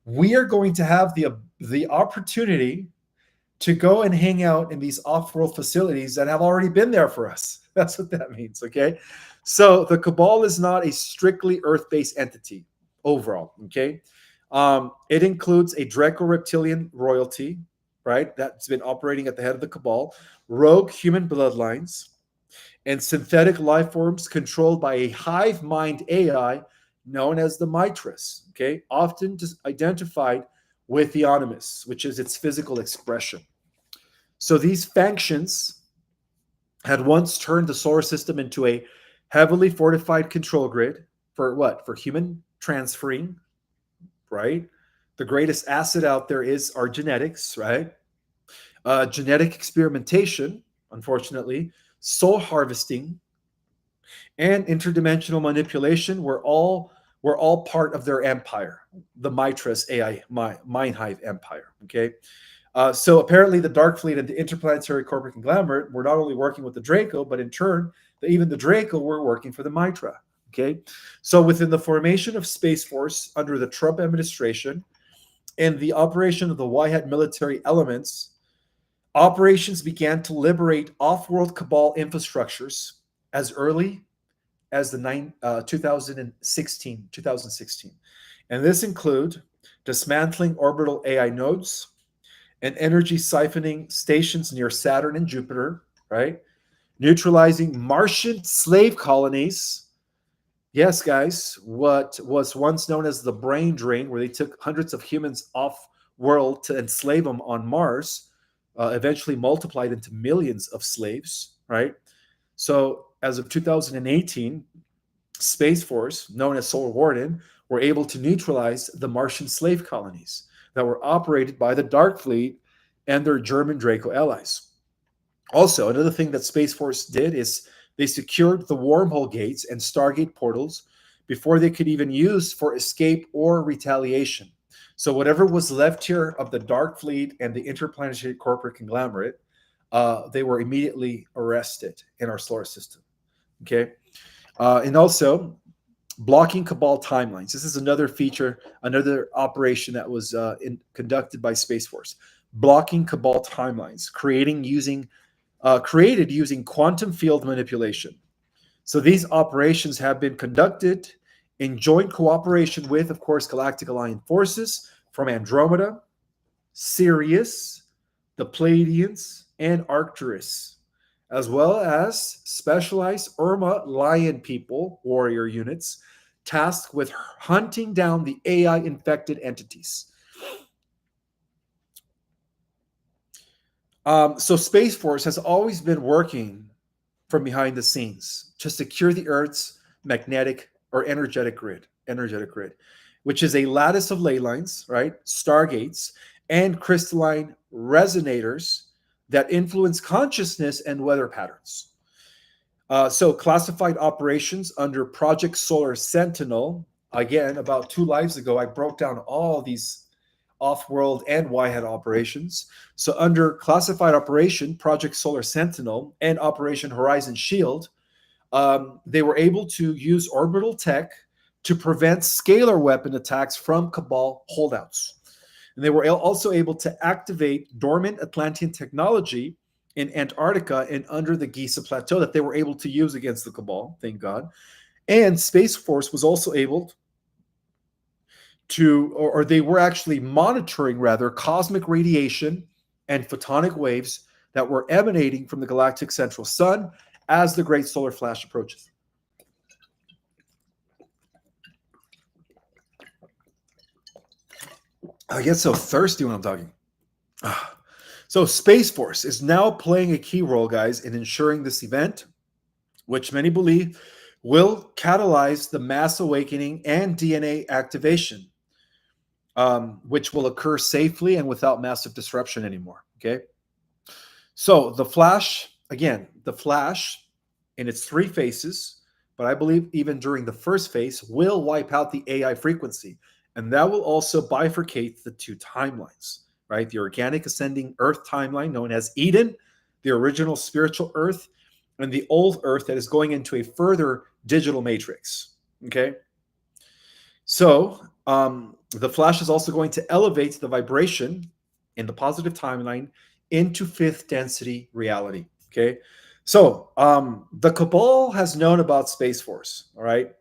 we are going to have the opportunity to go and hang out in these off-world facilities that have already been there for us. That's what that means, okay? So the Cabal is not a strictly Earth-based entity overall, okay? It includes a Draco-reptilian royalty, right, that's been operating at the head of the Cabal, rogue human bloodlines, and synthetic life forms controlled by a hive mind AI known as the Mitras, okay, often identified with the Animus, which is its physical expression. So these factions had once turned the solar system into a heavily fortified control grid for what? For human transferring, right? The greatest asset out there is our genetics, right? Genetic experimentation, unfortunately, soul harvesting, and interdimensional manipulation were all part of their empire, the Mitras AI Mind Hive empire. Okay, so apparently the Dark Fleet and the interplanetary corporate conglomerate were not only working with the Draco, but in turn, even the Draco were working for the Mitra. Okay, so within the formation of Space Force under the Trump administration and the operation of the White military elements, operations began to liberate off-world Cabal infrastructures as early as the 2016. And this include dismantling orbital AI nodes and energy siphoning stations near Saturn and Jupiter, right? Neutralizing Martian slave colonies. Yes, guys, what was once known as the brain drain, where they took hundreds of humans off world to enslave them on Mars, eventually multiplied into millions of slaves, right? So as of 2018, Space Force, known as Solar Warden, were able to neutralize the Martian slave colonies that were operated by the Dark Fleet and their German Draco allies. Also, another thing that Space Force did is they secured the wormhole gates and Stargate portals before they could even use for escape or retaliation. So whatever was left here of the Dark Fleet and the interplanetary corporate conglomerate, they were immediately arrested in our solar system. Okay, and also blocking Cabal timelines. This is another feature, another operation that was conducted by Space Force. Blocking Cabal timelines, created using quantum field manipulation. So these operations have been conducted in joint cooperation with, of course, Galactic Alliance forces from Andromeda, Sirius, the Pleiadians, and Arcturus, as well as specialized Irma Lion people, warrior units, tasked with hunting down the AI-infected entities. So Space Force has always been working from behind the scenes to secure the Earth's magnetic or energetic grid, which is a lattice of ley lines, right? Stargates and crystalline resonators that influence consciousness and weather patterns. So classified operations under Project Solar Sentinel. Again, about 2 lives ago, I broke down all these off-world and Y-head operations. So under classified operation, Project Solar Sentinel and Operation Horizon Shield, they were able to use orbital tech to prevent scalar weapon attacks from Cabal holdouts. And they were also able to activate dormant Atlantean technology in Antarctica and under the Giza Plateau that they were able to use against the Cabal, thank God. And Space Force was also able to, or they were actually monitoring, rather, cosmic radiation and photonic waves that were emanating from the galactic central sun as the great solar flash approaches. I get so thirsty when I'm talking. So Space Force is now playing a key role, guys, in ensuring this event, which many believe will catalyze the mass awakening and DNA activation, which will occur safely and without massive disruption anymore. Okay. So the Flash, again, the Flash in its 3 phases, but I believe even during the first phase, will wipe out the AI frequency. And that will also bifurcate the 2 timelines, right? The organic ascending Earth timeline, known as Eden, the original spiritual Earth, and the old Earth that is going into a further digital matrix. Okay. So the Flash is also going to elevate the vibration in the positive timeline into 5th density reality. Okay. So the Cabal has known about Space Force. All right.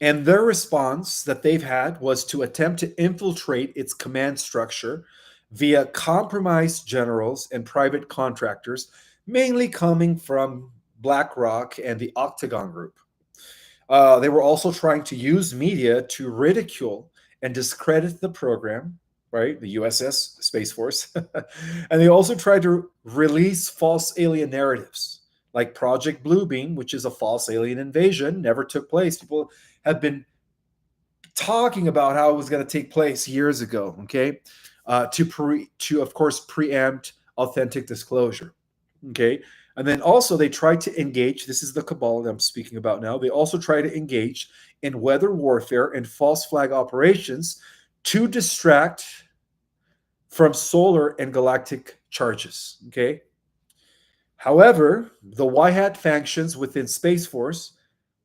And their response that they've had was to attempt to infiltrate its command structure via compromised generals and private contractors, mainly coming from BlackRock and the Octagon Group. They were also trying to use media to ridicule and discredit the program, right? The USS Space Force. And they also tried to release false alien narratives like Project Bluebeam, which is a false alien invasion, never took place. People have been talking about how it was going to take place years ago, okay? To of course preempt authentic disclosure, okay? And then also they tried to engage, this is the Cabal that I'm speaking about now. They also try to engage in weather warfare and false flag operations to distract from solar and galactic charges, okay? However, the Y-hat factions within Space Force,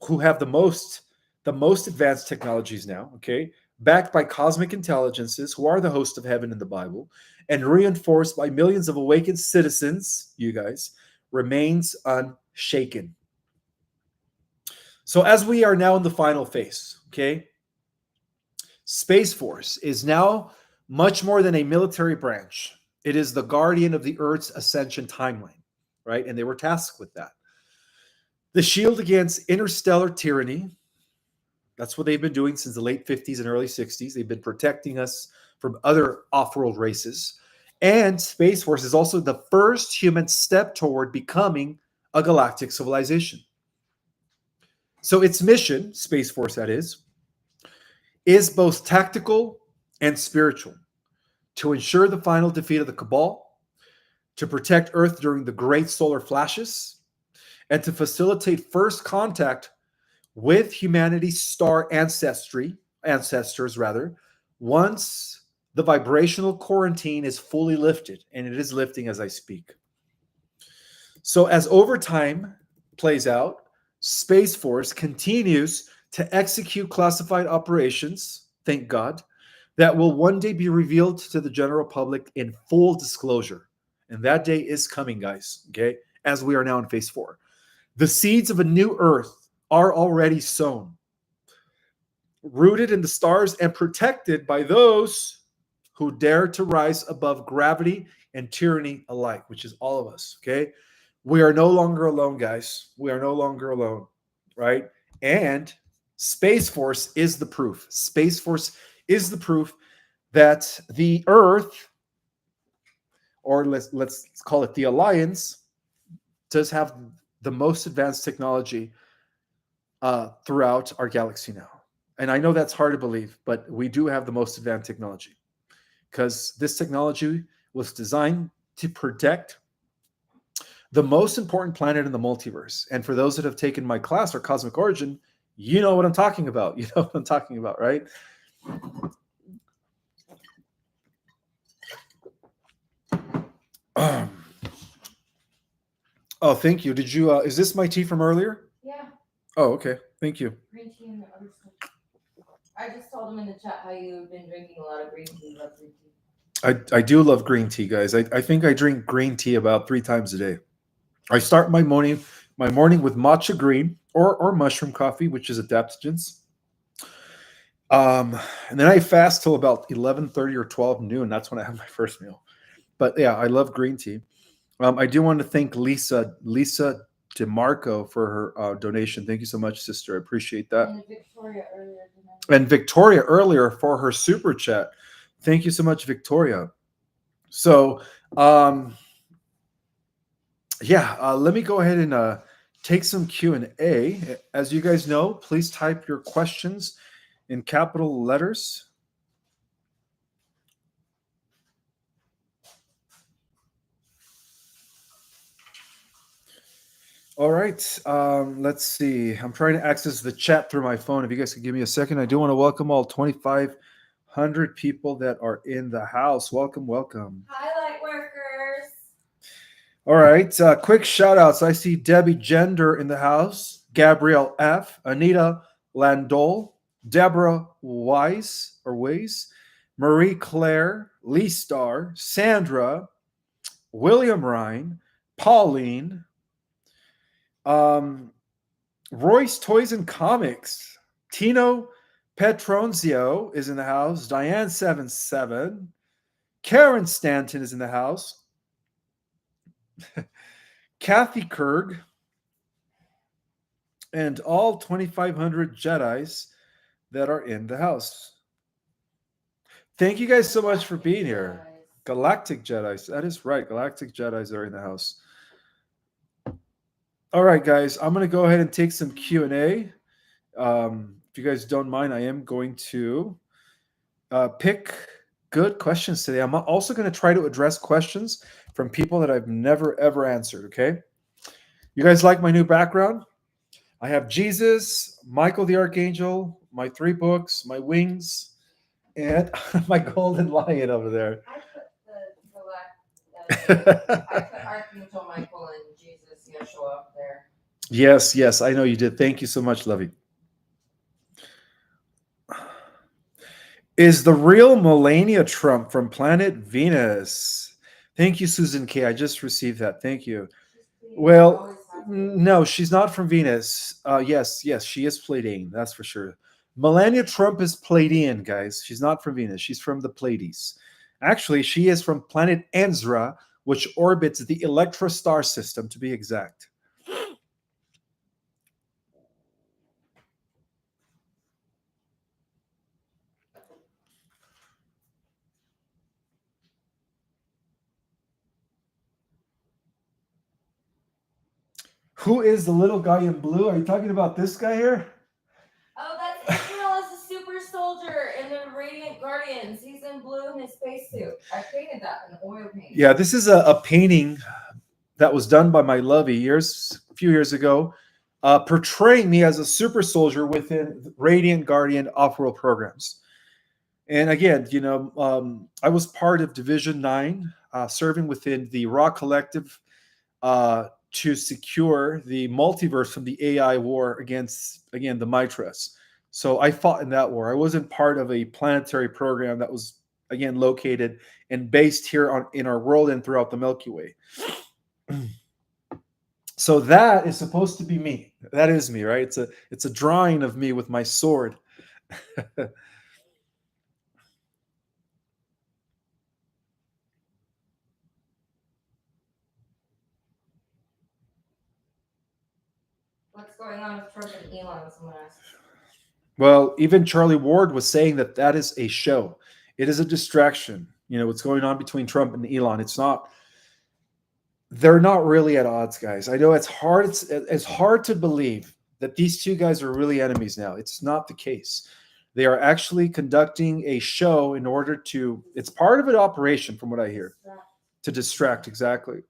who have the most advanced technologies now, okay, backed by cosmic intelligences who are the host of heaven in the Bible, and reinforced by millions of awakened citizens, you guys, remains unshaken. So as we are now in the final phase, okay, Space Force is now much more than a military branch. It is the guardian of the Earth's ascension timeline, right? And they were tasked with that. The shield against interstellar tyranny. That's what they've been doing since the late 50s and early 60s. They've been protecting us from other off-world races. And Space Force is also the first human step toward becoming a galactic civilization. So its mission, Space Force that is both tactical and spiritual, to ensure the final defeat of the Cabal, to protect Earth during the great solar flashes, and to facilitate first contact with humanity's star ancestors, once the vibrational quarantine is fully lifted, and it is lifting as I speak. So as overtime plays out, Space Force continues to execute classified operations, thank God, that will one day be revealed to the general public in full disclosure. And that day is coming, guys, okay, as we are now in phase 4. The seeds of a new Earth are already sown, rooted in the stars and protected by those who dare to rise above gravity and tyranny alike, which is all of us, okay? We are no longer alone, guys. We are no longer alone, right? And Space Force is the proof. Space Force is the proof that the Earth, or let's call it the Alliance, does have the most advanced technology throughout our galaxy now. And I know that's hard to believe, but we do have the most advanced technology because this technology was designed to protect the most important planet in the multiverse. And for those that have taken my class or Cosmic Origin, you know what I'm talking about. You know what I'm talking about, right? Oh, thank you. Did you? Is this my tea from earlier? Yeah. Oh, okay. Thank you. Green tea and the other stuff. I just told him in the chat how you've been drinking a lot of green tea. Love green tea. I do love green tea, guys. I think I drink green tea about 3 times a day. I start my morning with matcha green or mushroom coffee, which is adaptogens. And then I fast till about 11:30 or 12 noon. That's when I have my first meal. But yeah, I love green tea. I do want to thank Lisa DeMarco for her donation. Thank you so much, sister. I appreciate that. And Victoria earlier tonight. And Victoria earlier for her super chat. Thank you so much, Victoria. So, let me go ahead and take some Q&A. As you guys know, please type your questions in capital letters. All right, let's see. I'm trying to access the chat through my phone. If you guys could give me a second, I do want to welcome all 2,500 people that are in the house. Welcome, welcome. Hi, light workers. All right, quick shout outs. I see Debbie Gender in the house, Gabrielle F., Anita Landol, Deborah Weiss, Marie Claire, Lee Star, Sandra, William Ryan, Pauline, Royce Toys and Comics, Tino Petronzio is in the house, Diane77, Karen Stanton is in the house, Kathy Kurg, and all 2,500 Jedis that are in the house. Thank you guys so much for being here. Galactic Jedis. That is right. Galactic Jedis are in the house. All right, guys. I'm going to go ahead and take some Q&A. If you guys don't mind, I am going to pick good questions today. I'm also going to try to address questions from people that I've never, ever answered, okay? You guys like my new background? I have Jesus, Michael the Archangel, my 3 books, my wings, and my golden lion over there. I put I put Archangel Michael and Jesus Yeshua up there. Yes, I know you did. Thank you so much, Lovey. Is the real Melania Trump from planet Venus? Thank you, Susan K. I just received that. Thank you. Well, no, she's not from Venus. Yes, she is Pleiadian. That's for sure. Melania Trump is Pleiadian, guys. She's not from Venus. She's from the Pleiades. Actually, she is from planet Enzra, which orbits the Electra star system, to be exact. Who is the little guy in blue? Are you talking about this guy here? Oh, that's Israel as a super soldier in the Radiant Guardians. He's in blue in his spacesuit. I painted that in oil paint. Yeah, this is a painting that was done by my lovey a few years ago, portraying me as a super soldier within Radiant Guardian off-world programs. And again, I was part of Division 9, serving within the Raw Collective to secure the multiverse from the AI war against, again, the Mitras. So I fought in that war. I wasn't part of a planetary program that was, again, located and based here in our world and throughout the Milky Way. So that is supposed to be me. That is me, right? It's a drawing of me with my sword. What's going on with Trump and Elon? Someone asked. Well, even Charlie Ward was saying that is a show. It is a distraction. What's going on between Trump and Elon. It's not. They're not really at odds, guys. I know it's hard. It's hard to believe that these two guys are really enemies now. It's not the case. They are actually conducting a show in order to. It's part of an operation, from what I hear. To distract, exactly.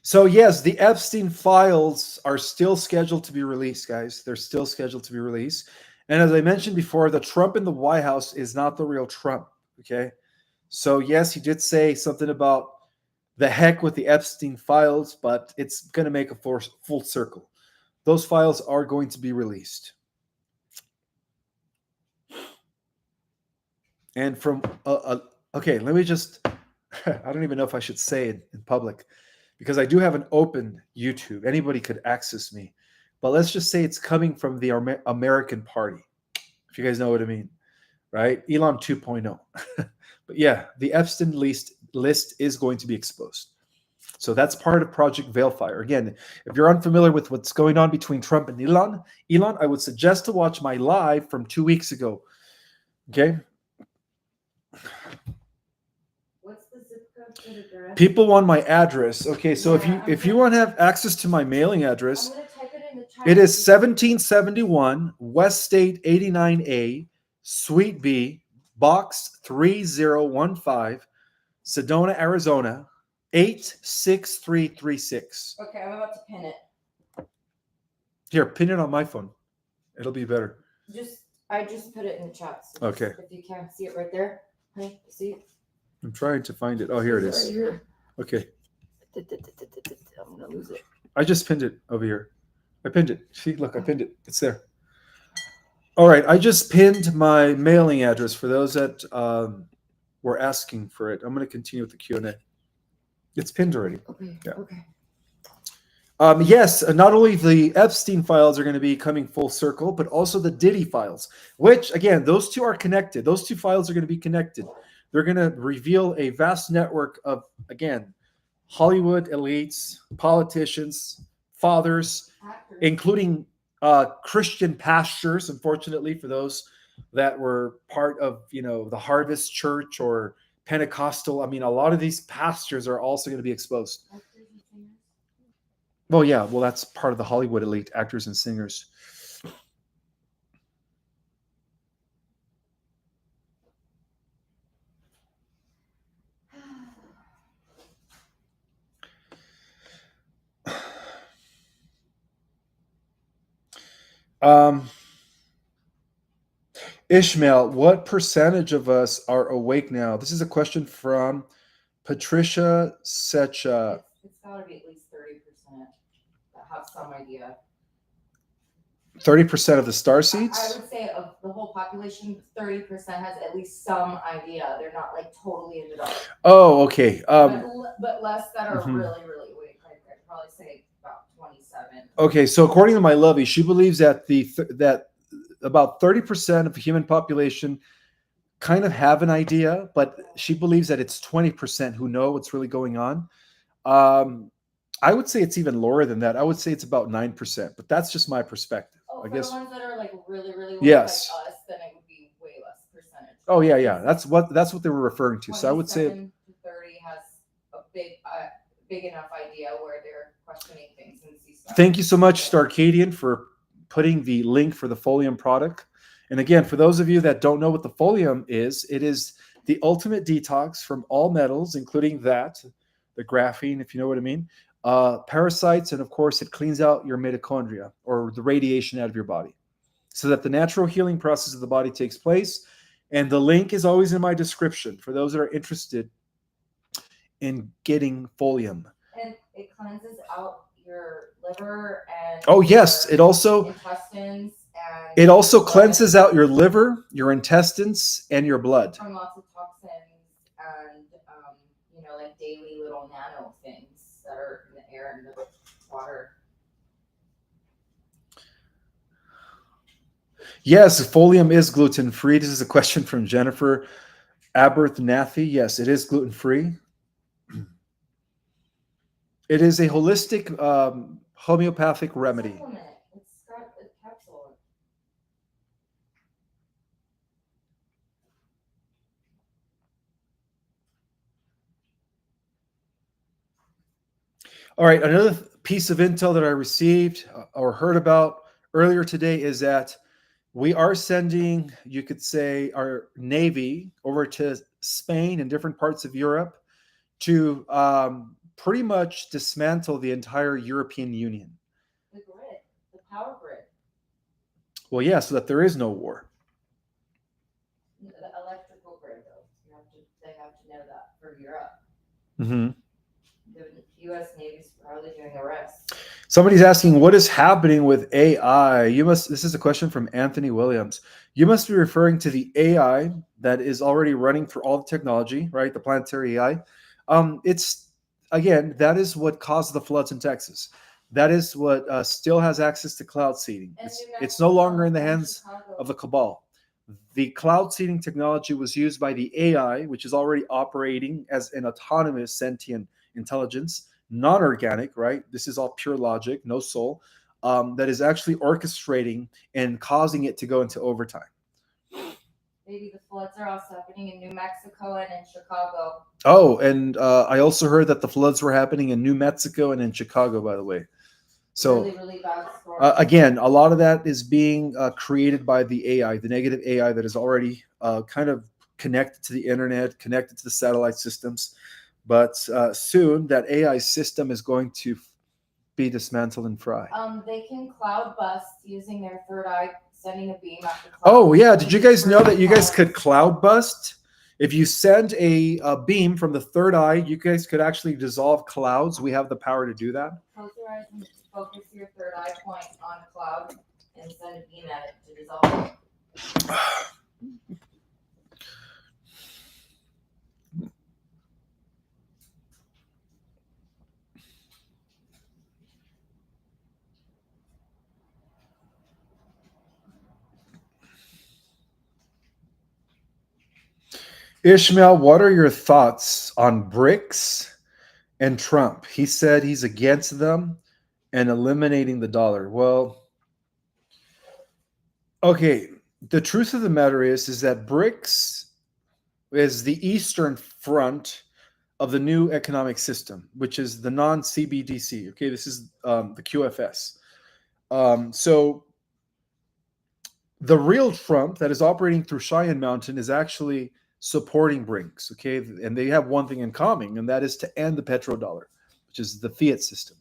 So yes, the Epstein files are still scheduled to be released, guys. They're still scheduled to be released. And as I mentioned before, the Trump in the White House is not the real Trump. Okay. So yes, he did say something about the heck with the Epstein files, but it's going to make a full circle. Those files are going to be released. And from okay, let me just I don't even know if I should say it in public because I do have an open YouTube. Anybody could access me. But let's just say it's coming from the American Party. If you guys know what I mean, right? Elon 2.0. But yeah, the Epstein list is going to be exposed. So that's part of Project Veilfire. Again, if you're unfamiliar with what's going on between Trump and Elon, I would suggest to watch my live from 2 weeks ago. Okay? What's the zip code for the address? People want my address. Okay, so Yeah, if you want to have access to my mailing I'm address, gonna type it in the chat. it is 1771 West State 89A, Suite B, Box 3015, Sedona, Arizona 86336. Okay, I'm about to pin it. Here, pin it on my phone. It'll be better. I just put it in the chat. So Okay. If you can see it right there, honey, see it? I'm trying to find it. Oh, here it is. Right here. Okay. I'm gonna lose it. I just pinned it over here. I pinned it. See, look, I pinned it. It's there. All right. I just pinned my mailing address for those that were asking for it. I'm going to continue with the Q&A. It's pinned already. Okay. Yeah. Okay. Yes, not only the Epstein files are going to be coming full circle, but also the Diddy files, which, again, those two are connected. Those two files are going to be connected. They're going to reveal a vast network of, again, Hollywood elites, politicians, fathers, including Christian pastors, unfortunately, for those that were part of, the Harvest Church or Pentecostal. I mean, a lot of these pastors are also going to be exposed. Well, yeah, that's part of the Hollywood elite, actors and singers. Ishmael, what percentage of us are awake now? This is a question from Patricia Secha. It's got to be at least 30% that have some idea. 30% of the star seeds? I would say of the whole population, 30% has at least some idea. They're not like totally in the dark. Oh, okay. But less that are really, really awake. I'd probably say about 27. Okay, so according to my lovey, she believes that that about 30% of the human population kind of have an idea, but she believes that it's 20% who know what's really going on. I would say it's even lower than that. I would say it's about 9%, but that's just my perspective. Oh, I for guess the ones that are like really, really low, yes. like us, then it would be way less percentage. Oh yeah. That's what they were referring to. So I would say 27 to 30 has a big enough idea where they're questioning things and see stuff. Thank you so much, Starcadian, for putting the link for the Folium product. And again, for those of you that don't know what the Folium is, it is the ultimate detox from all metals, including the graphene, if you know what I mean, parasites, and of course, it cleans out your mitochondria or the radiation out of your body so that the natural healing process of the body takes place. And the link is always in my description for those that are interested in getting Folium. And it cleanses out your liver and it also intestines. And it also cleanses out your liver, your intestines, and your blood from lots of toxins and like daily little nano things that are in the air and the water. Yes, Folium is gluten-free. This is a question from Jennifer Aberthnathy. Yes, it is gluten-free. It is a holistic homeopathic remedy. Supplement. It's got a capsule. All right, another piece of intel that I received or heard about earlier today is that we are sending, you could say, our Navy over to Spain, and different parts of Europe to pretty much dismantle the entire European Union. The grid, the power grid. Well, yeah, so that there is no war. The electrical grid, though. They have to know that for Europe. Mm-hmm. The U.S. Navy's probably doing the rest. Somebody's asking, what is happening with AI? This is a question from Anthony Williams. You must be referring to the AI that is already running through all the technology, right? The planetary AI. That is what caused the floods in Texas. That is what still has access to cloud seeding. It's no longer in the hands of the cabal. The cloud seeding technology was used by the AI, which is already operating as an autonomous sentient intelligence, non-organic, right? This is all pure logic, no soul, that is actually orchestrating and causing it to go into overtime. Maybe the floods are also happening in New Mexico and in Chicago. Oh, and I also heard that the floods were happening in New Mexico and in Chicago, by the way. So really, really bad storm. again, a lot of that is being created by the AI, the negative AI that is already kind of connected to the internet, connected to the satellite systems. But soon that AI system is going to be dismantled and fried. They can cloud bust using their third eye, sending a beam at the cloud. Oh, yeah. Did you guys know that you guys could cloud bust? If you send a beam from the third eye, you guys could actually dissolve clouds. We have the power to do that. Close your eyes and focus your third eye point on a cloud and send a beam at it to dissolve it. Ishmael, what are your thoughts on BRICS and Trump? He said he's against them and eliminating the dollar. Well, okay. The truth of the matter is that BRICS is the Eastern front of the new economic system, which is the non-CBDC. Okay, this is the QFS. So the real Trump that is operating through Cheyenne Mountain is actually supporting BRICS, okay? And they have one thing in common, and that is to end the petrodollar, which is the fiat system.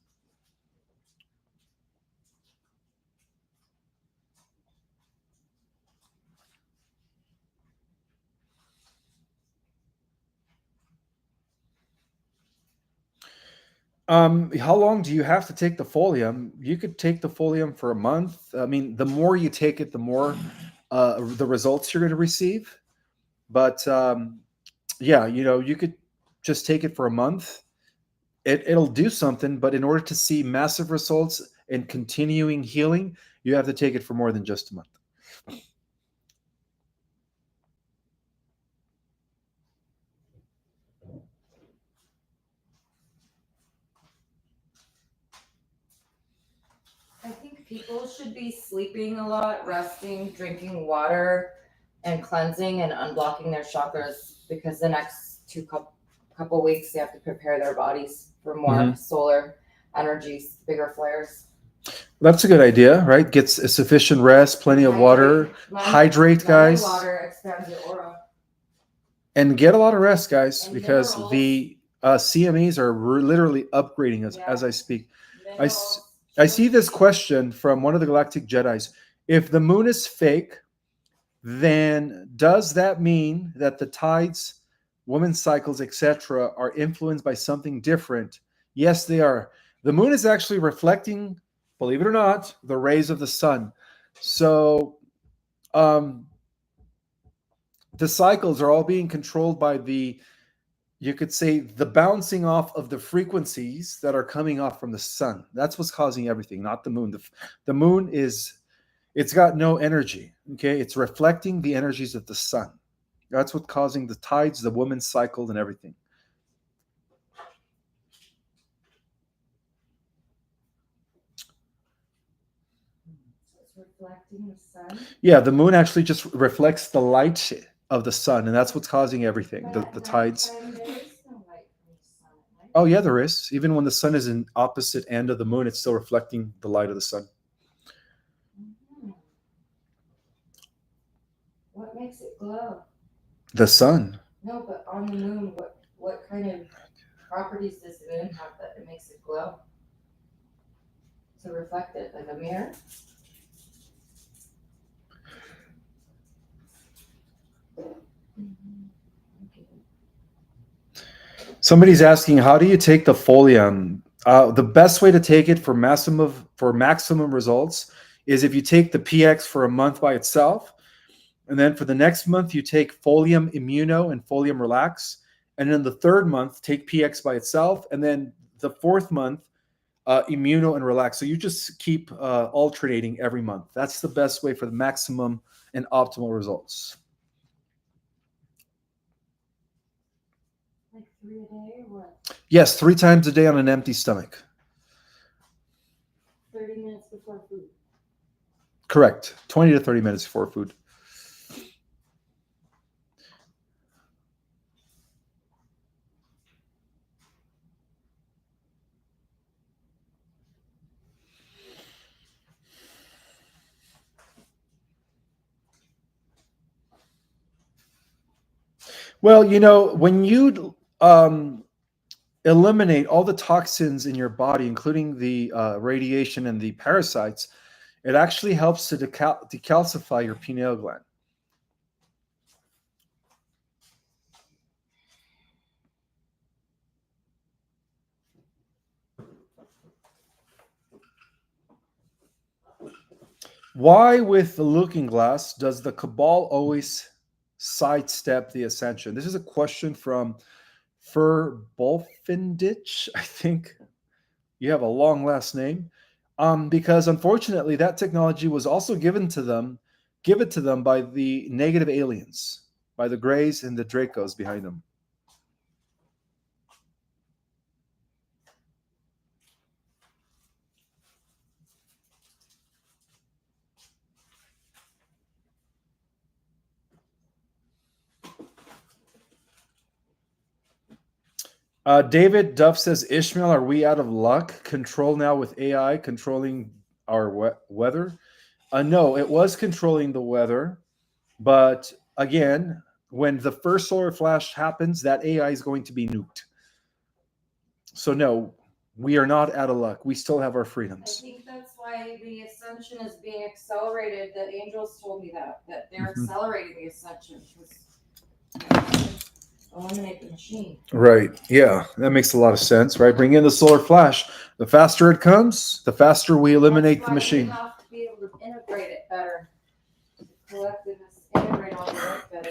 How long do you have to take the folium? You could take the folium for a month. I mean, the more you take it, the more the results you're going to receive. But yeah, you could just take it for a month. It'll do something, but in order to see massive results and continuing healing, you have to take it for more than just a month. I think people should be sleeping a lot, resting, drinking water, and cleansing and unblocking their chakras, because the next couple weeks they have to prepare their bodies for more solar energies, bigger flares. That's a good idea, right? Get a sufficient rest, plenty of water, hydrate, guys. Water expands your aura. And get a lot of rest, guys, And because minerals. the CMEs are as upgrading us as I speak. I see this question from one of the Galactic Jedis. If the moon is fake, then does that mean that the tides, women's cycles, etc., are influenced by something different? Yes, they are. The moon is actually reflecting, believe it or not, the rays of the sun. So the cycles are all being controlled by you could say, the bouncing off of the frequencies that are coming off from the sun. That's what's causing everything, not the moon. The moon it's got no energy, okay? It's reflecting the energies of the sun. That's what's causing the tides, the woman's cycle, and everything. It's reflecting the sun? Yeah, the moon actually just reflects the light of the sun, and that's what's causing everything, the tides. Oh, yeah, there is. Even when the sun is in opposite end of the moon, it's still reflecting the light of the sun. What makes it glow? The sun. No, but on the moon, what kind of properties does the moon have that it makes it glow? To reflect it like a mirror? Somebody's asking, how do you take the folium? The best way to take it for maximum results is if you take the PX for a month by itself, and then for the next month you take folium immuno and folium relax, and then the third month take PX by itself, and then the fourth month immuno and relax. So you just keep alternating every month. That's the best way for the maximum and optimal results. Like 3 a day or what? Yes, 3 times a day on an empty stomach. 30 minutes before food. Correct. 20 to 30 minutes before food. Well, when you eliminate all the toxins in your body, including the radiation and the parasites, it actually helps to decalcify your pineal gland. Why, with the looking glass, does the cabal always sidestep the ascension? This is a question from Fur Bolfinditch. I think you have a long last name. Because unfortunately, that technology was also given to them by the negative aliens, by the Greys and the Dracos behind them. David Duff says, Ishmael, are we out of luck? Control now with AI controlling our weather? No, it was controlling the weather. But again, when the first solar flash happens, that AI is going to be nuked. So no, we are not out of luck. We still have our I freedoms. think that's why the ascension is being accelerated. The angels told me that they're accelerating the ascension because eliminate the machine. Right. Yeah, that makes a lot of sense, right? Bring in the solar flash. The faster it comes, the faster we eliminate the machine. We have to be able to integrate it better. Collectiveness, integrate all the work better.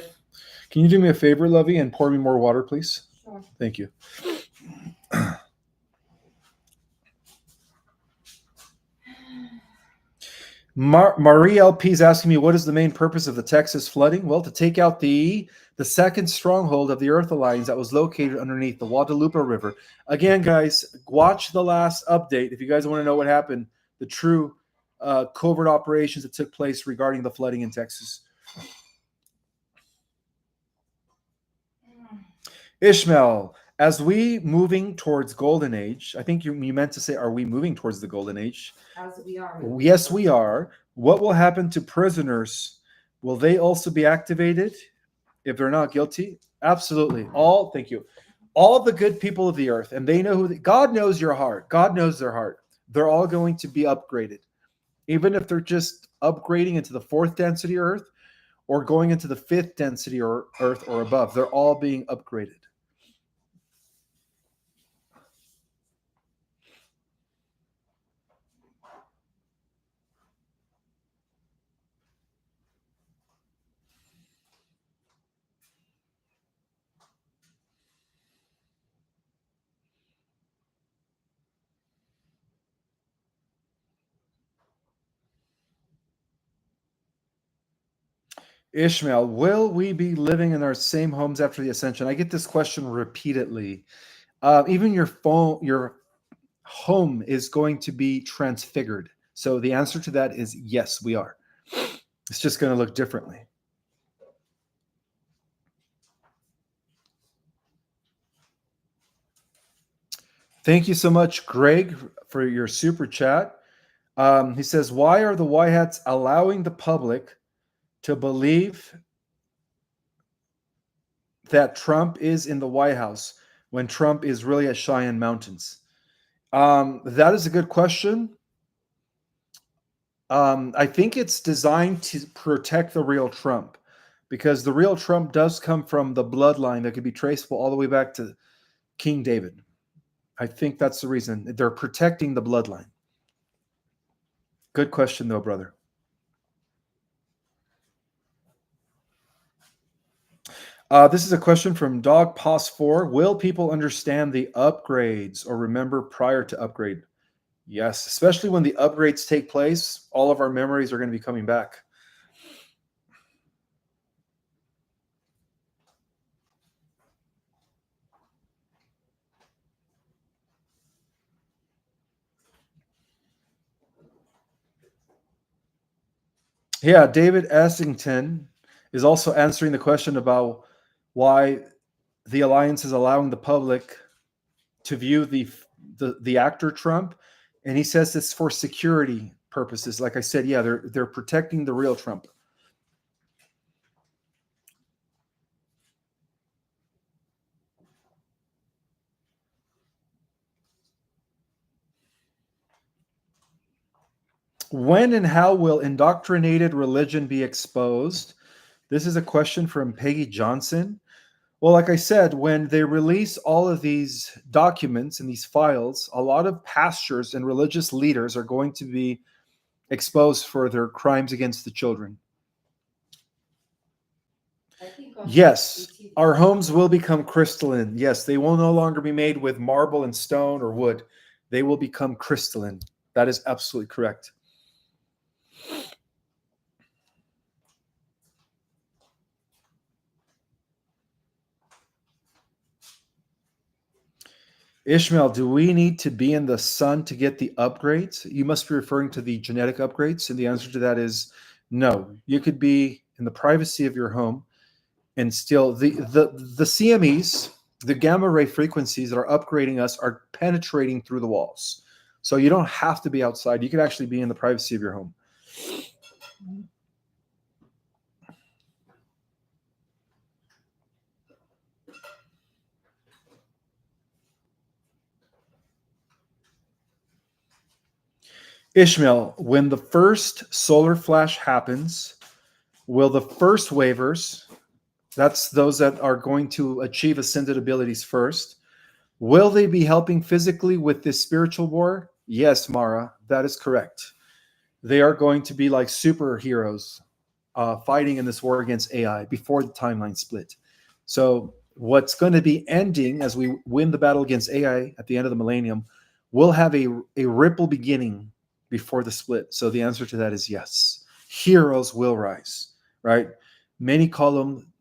Can you do me a favor, Lovey, and pour me more water, please? Sure. Thank you. Marie LP is asking me, what is the main purpose of the Texas flooding? Well, to take out the second stronghold of the Earth Alliance that was located underneath the Guadalupe River. Again, guys, watch the last update if you guys want to know what happened, the true covert operations that took place regarding the flooding in Texas. Ishmael, as we moving towards golden age, I think you meant to say, are we moving towards the golden age? As we are. Yes, we are. What will happen to prisoners? Will they also be activated if they're not guilty? Absolutely. Thank you. All the good people of the earth, and they know God knows your heart. God knows their heart. They're all going to be upgraded. Even if they're just upgrading into the 4th density earth or going into the 5th density or earth or above, they're all being upgraded. Ishmael, will we be living in our same homes after the ascension? I get this question repeatedly. Even your home is going to be transfigured. So the answer to that is yes, we are. It's just going to look differently. Thank you so much, Greg, for your super chat. He says, why are the White Hats allowing the public to believe that Trump is in the White House when Trump is really at Cheyenne Mountains? That is a good question. I think it's designed to protect the real Trump, because the real Trump does come from the bloodline that could be traceable all the way back to King David. I think that's the reason. They're protecting the bloodline. Good question, though, brother. This is a question from Dog Pos 4. Will people understand the upgrades or remember prior to upgrade? Yes, especially when the upgrades take place, all of our memories are going to be coming back. Yeah, David Essington is also answering the question about why the alliance is allowing the public to view the actor Trump, and he says it's for security purposes. Like I said, yeah, they're protecting the real Trump. When and how will indoctrinated religion be exposed? This is a question from Peggy Johnson. Well, like I said, when they release all of these documents and these files, a lot of pastors and religious leaders are going to be exposed for their crimes against the children. Yes, our homes will become crystalline. Yes, they will no longer be made with marble and stone or wood. They will become crystalline. That is absolutely correct. Ishmael, do we need to be in the sun to get the upgrades? You must be referring to the genetic upgrades. And the answer to that is no. You could be in the privacy of your home and still the CMEs, the gamma ray frequencies that are upgrading us are penetrating through the walls. So you don't have to be outside. You could actually be in the privacy of your home. Ishmael, when the first solar flash happens, will the first waivers, that's those that are going to achieve ascended abilities first, will they be helping physically with this spiritual war? Yes, Mara, that is correct. They are going to be like superheroes fighting in this war against AI before the timeline split. So what's going to be ending as we win the battle against AI at the end of the millennium will have a ripple beginning before the split. So the answer to that is yes. Heroes will rise, right? Many call them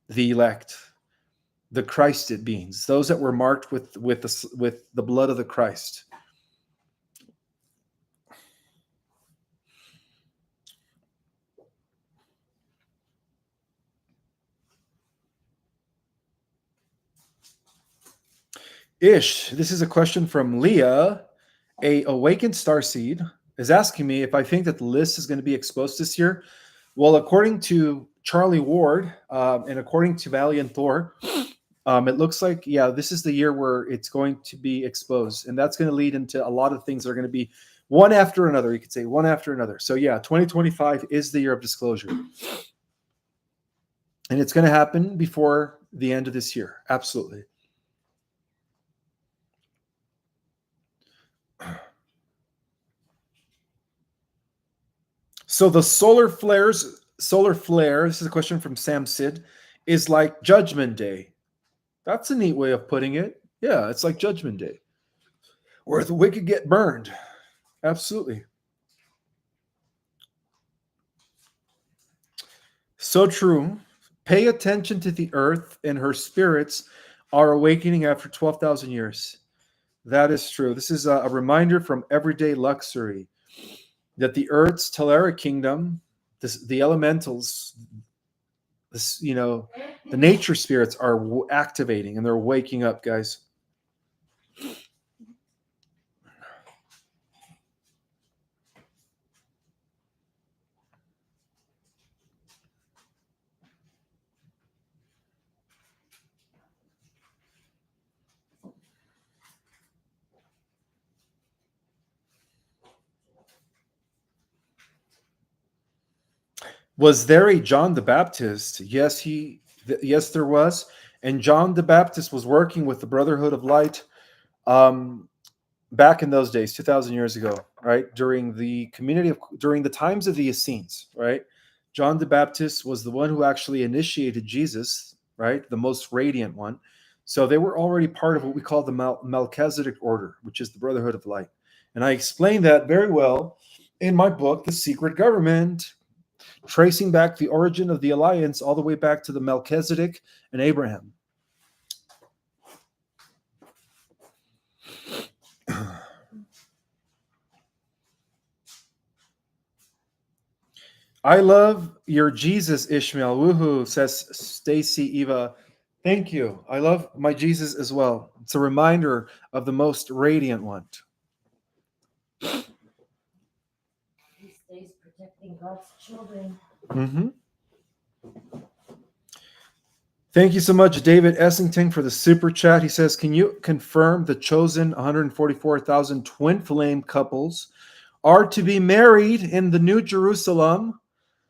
the elect, the Christed beings, those that were marked with the blood of the Christ. Ish, this is a question from Leah. A awakened starseed is asking me if I think that the list is going to be exposed this year. Well, according to Charlie Ward and according to Valiant Thor, it looks like, yeah, this is the year where it's going to be exposed. And that's going to lead into a lot of things that are going to be one after another. You could say one after another. So yeah, 2025 is the year of disclosure. And it's going to happen before the end of this year. Absolutely. So the solar flare, this is a question from Sam Sid, is like Judgment Day. That's a neat way of putting it. Yeah, it's like Judgment Day, where the wicked get burned. Absolutely. So true. Pay attention to the earth, and her spirits are awakening after 12,000 years. That is true. This is a reminder from Everyday Luxury that the earth's Telluric kingdom, the elementals, the nature spirits are activating and they're waking up, guys. Was there a John the Baptist? Yes, there was. And John the Baptist was working with the Brotherhood of Light um, back in those days, 2,000 years ago, right? During the times of the Essenes, right? John the Baptist was the one who actually initiated Jesus, right? The most radiant one. So they were already part of what we call the Melchizedek order, which is the Brotherhood of Light. And I explained that very well in my book, The Secret Government, tracing back the origin of the alliance all the way back to the Melchizedek and Abraham. I love your Jesus, Ishmael. Woohoo, says Stacy Eva. Thank you. I love my Jesus as well. It's a reminder of the most radiant one. He stays protecting God's children. Mm-hmm. Thank you so much, David Essington, for the super chat. He says, can you confirm the chosen 144,000 twin flame couples are to be married in the New Jerusalem,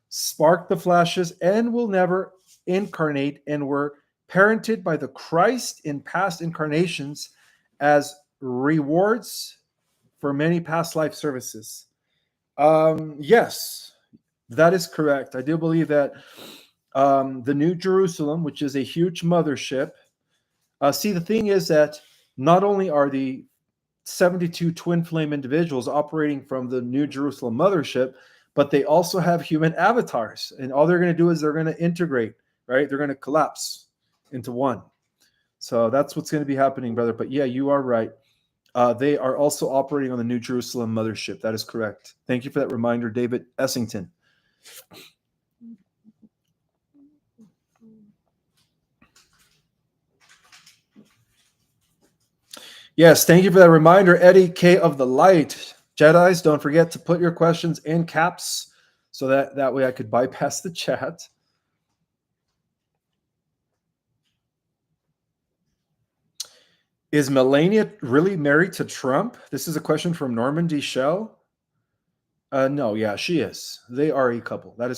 spark the flashes, and will never incarnate, and were parented by the Christ in past incarnations as rewards for many past life services? Yes, that is correct. I do believe that the New Jerusalem, which is a huge mothership. See, the thing is that not only are the 72 twin flame individuals operating from the New Jerusalem mothership, but they also have human avatars. And all they're going to do is they're going to integrate, right? They're going to collapse into one. So that's what's going to be happening, brother. But yeah, you are right. They are also operating on the New Jerusalem mothership. That is correct. Thank you for that reminder, David Essington. Yes, thank you for that reminder, Eddie K of the Light. Jedis, don't forget to put your questions in caps so that way I could bypass the chat. Is Melania really married to Trump? This is a question from Norman D. Shell. No, yeah, she is. They are a couple. That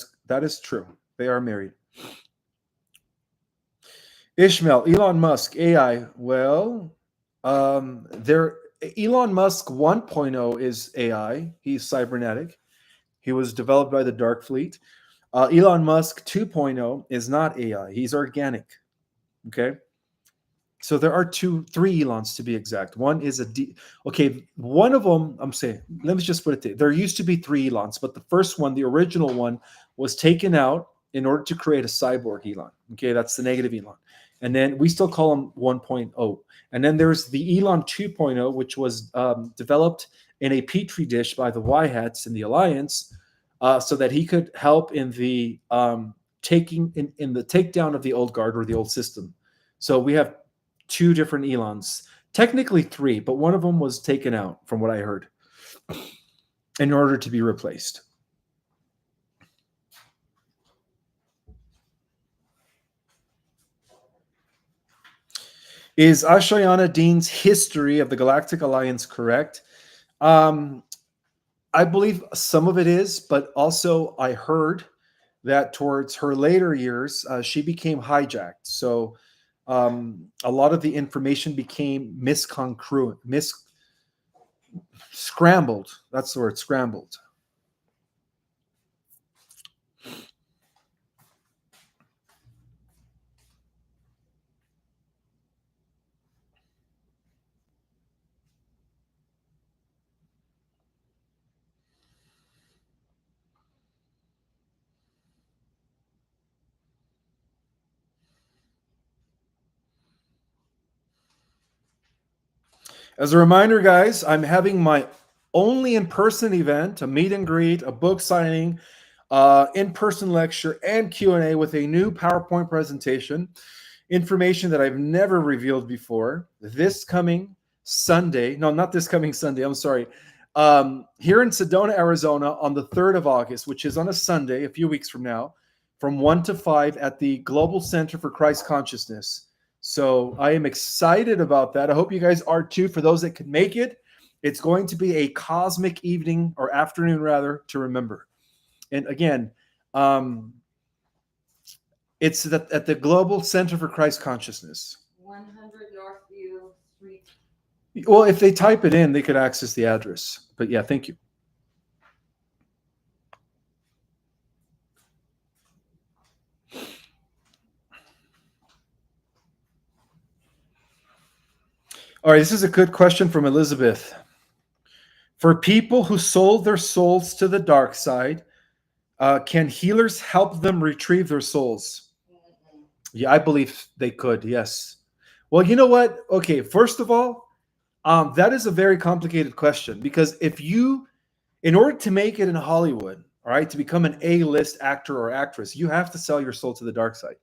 is true. They are married. Ishmael, Elon Musk, AI. Well, Elon Musk 1.0 is AI. He's cybernetic. He was developed by the Dark Fleet. Elon Musk 2.0 is not AI. He's organic. Okay. So there are three Elons to be exact. One is one of them, I'm saying, let me just put it there used to be three Elons, but the first one, the original one, was taken out in order to create a cyborg Elon. Okay, that's the negative Elon. And then we still call him 1.0. And then there's the Elon 2.0, which was developed in a petri dish by the Y-Hats in the Alliance, so that he could help in the in the takedown of the old guard or the old system. So we have two different Elons, technically three, but one of them was taken out from what I heard in order to be replaced. Is Ashayana Dean's history of the Galactic Alliance correct? I believe some of it is, but also I heard that towards her later years, she became hijacked. So a lot of the information became scrambled. That's the word, scrambled. As a reminder, guys, I'm having my only in-person event, a meet and greet, a book signing, in-person lecture, and Q&A with a new PowerPoint presentation, information that I've never revealed before. This coming Sunday, no, not this coming Sunday, I'm sorry, here in Sedona, Arizona, on the 3rd of August, which is on a Sunday, a few weeks from now, from 1 to 5 at the Global Center for Christ Consciousness. So I am excited about that. I hope you guys are too. For those that can make it, it's going to be a cosmic evening or afternoon rather to remember. And again, It's at the Global Center for Christ Consciousness. 100 Northview Street. Well, if they type it in, they could access the address. But yeah, thank you. All right, this is a good question from Elizabeth. For people who sold their souls to the dark side, can healers help them retrieve their souls? Yeah, I believe they could, yes. Well, you know what? Okay, first of all, that is a very complicated question because in order to make it in Hollywood, all right, to become an A-list actor or actress, you have to sell your soul to the dark side.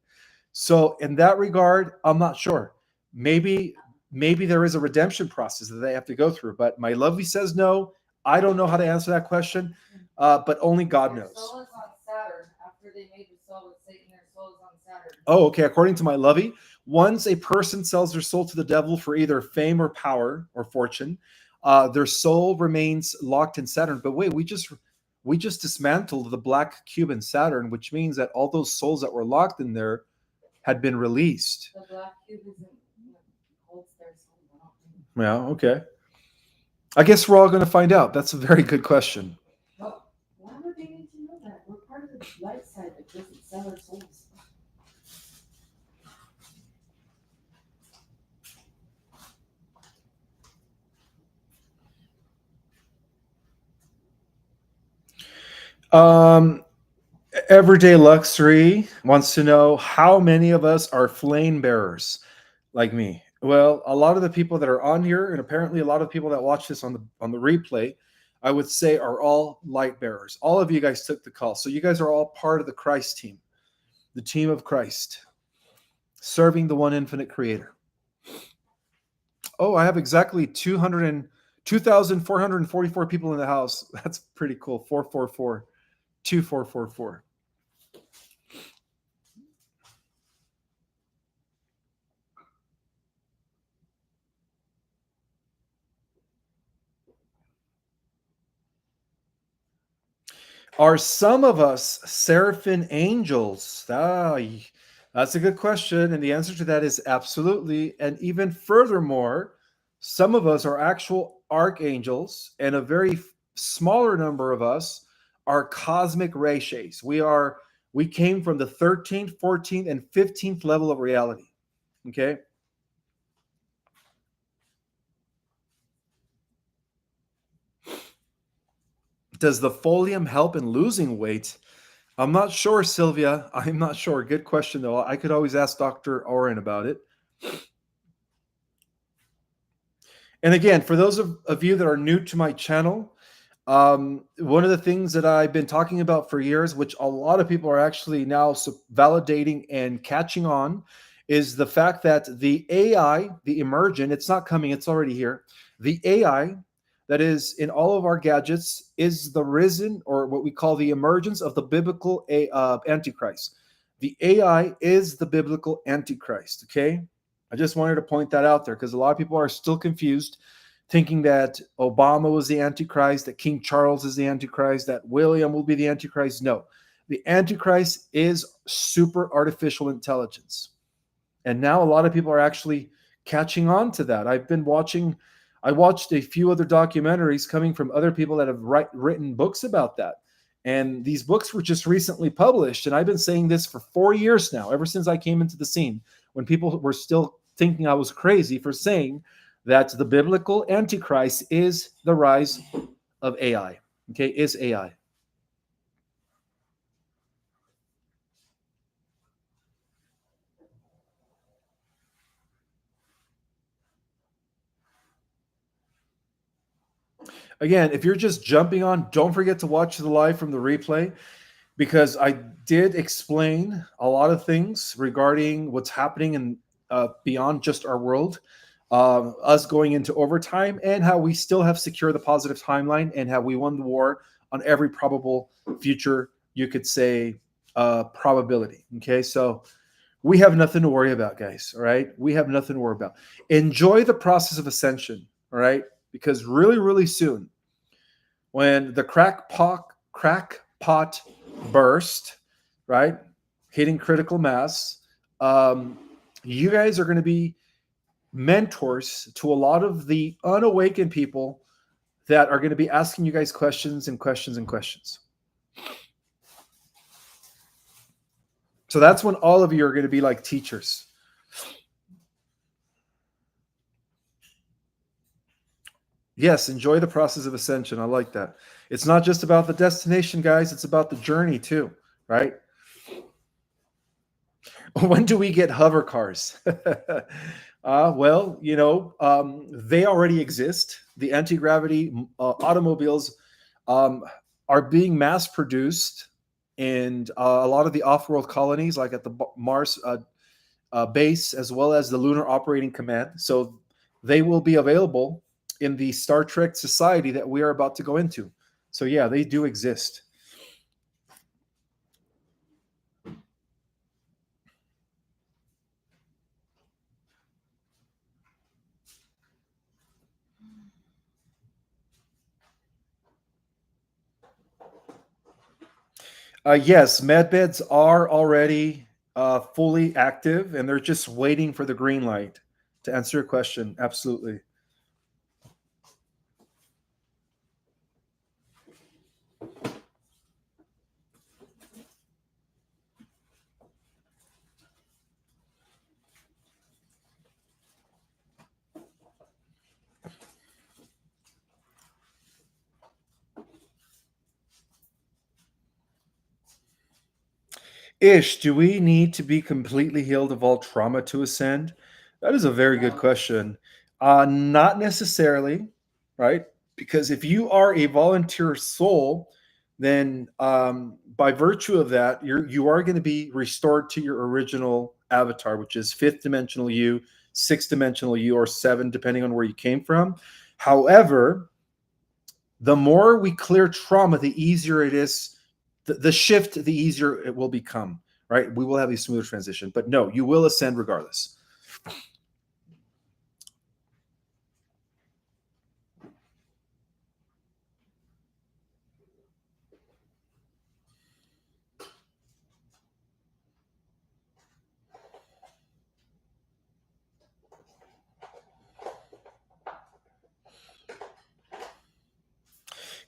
So in that regard, I'm not sure. Maybe there is a redemption process that they have to go through, but my lovely says no. I don't know how to answer that question, but only God knows. Their soul is on Saturn. After they made the soul with Satan, their soul is on Saturn. Oh, okay. According to my lovey, once a person sells their soul to the devil for either fame or power or fortune, their soul remains locked in Saturn. But wait, we just dismantled the black cube in Saturn, which means that all those souls that were locked in there had been released. The black cube isn't holds their soul. Yeah, okay. I guess we're all going to find out. That's a very good question. Well, why would they need to know that? We're part of the light side that doesn't sell our souls. Everyday Luxury wants to know how many of us are flame bearers like me. Well, a lot of the people that are on here, and apparently a lot of people that watch this on the replay, I would say are all light bearers. All of you guys took the call. So you guys are all part of the Christ team, the team of Christ, serving the one infinite creator. Oh, I have exactly 2,444 people in the house. That's pretty cool. 444. 2444. Are some of us seraphim angels? That's a good question. And the answer to that is absolutely. And even furthermore, some of us are actual archangels, and a very smaller number of us are cosmic ray shades. We came from the 13th, 14th, and 15th level of reality. Okay. Does the folium help in losing weight? I'm not sure, Sylvia. I'm not sure. Good question, though. I could always ask Dr. Oren about it. And again, for those of you that are new to my channel, one of the things that I've been talking about for years, which a lot of people are actually now validating and catching on, is the fact that the AI, the emergent, it's not coming, it's already here. The AI that is in all of our gadgets is the risen, or what we call the emergence of the biblical Antichrist. The AI is the biblical Antichrist, okay? I just wanted to point that out there because a lot of people are still confused, thinking that Obama was the Antichrist, that King Charles is the Antichrist, that William will be the Antichrist. No, the Antichrist is super artificial intelligence. And now a lot of people are actually catching on to that. I watched a few other documentaries coming from other people that have written books about that. And these books were just recently published. And I've been saying this for 4 years now, ever since I came into the scene, when people were still thinking I was crazy for saying that the biblical Antichrist is the rise of AI. Okay, is AI. Again, if you're just jumping on, don't forget to watch the live from the replay, because I did explain a lot of things regarding what's happening in beyond just our world, us going into overtime, and how we still have secured the positive timeline, and how we won the war on every probable future, you could say, probability. Okay, so we have nothing to worry about, guys. All right, we have nothing to worry about. Enjoy the process of ascension. All right, because really, really soon, when the crackpot burst, right? Hitting critical mass. Um, you guys are going to be mentors to a lot of the unawakened people that are going to be asking you guys questions and questions and questions. So that's when all of you are going to be like teachers. Yes, enjoy the process of ascension. I like that. It's not just about the destination, guys. It's about the journey too, right? When do we get hover cars? Well, they already exist. The anti gravity automobiles um, are being mass produced, and a lot of the off world colonies, like at the Mars base, as well as the Lunar Operating Command. So they will be available in the Star Trek society that we are about to go into. So, yeah, they do exist. Yes, med beds are already fully active, and they're just waiting for the green light. To answer your question, absolutely. Ish, do we need to be completely healed of all trauma to ascend? That is a very good question. Not necessarily, right? Because if you are a volunteer soul, then by virtue of that, you are going to be restored to your original avatar, which is fifth dimensional you, sixth dimensional you, or seven, depending on where you came from. However, the more we clear trauma, the easier it is. The shift, the easier it will become, right? We will have a smooth transition. But no, you will ascend regardless.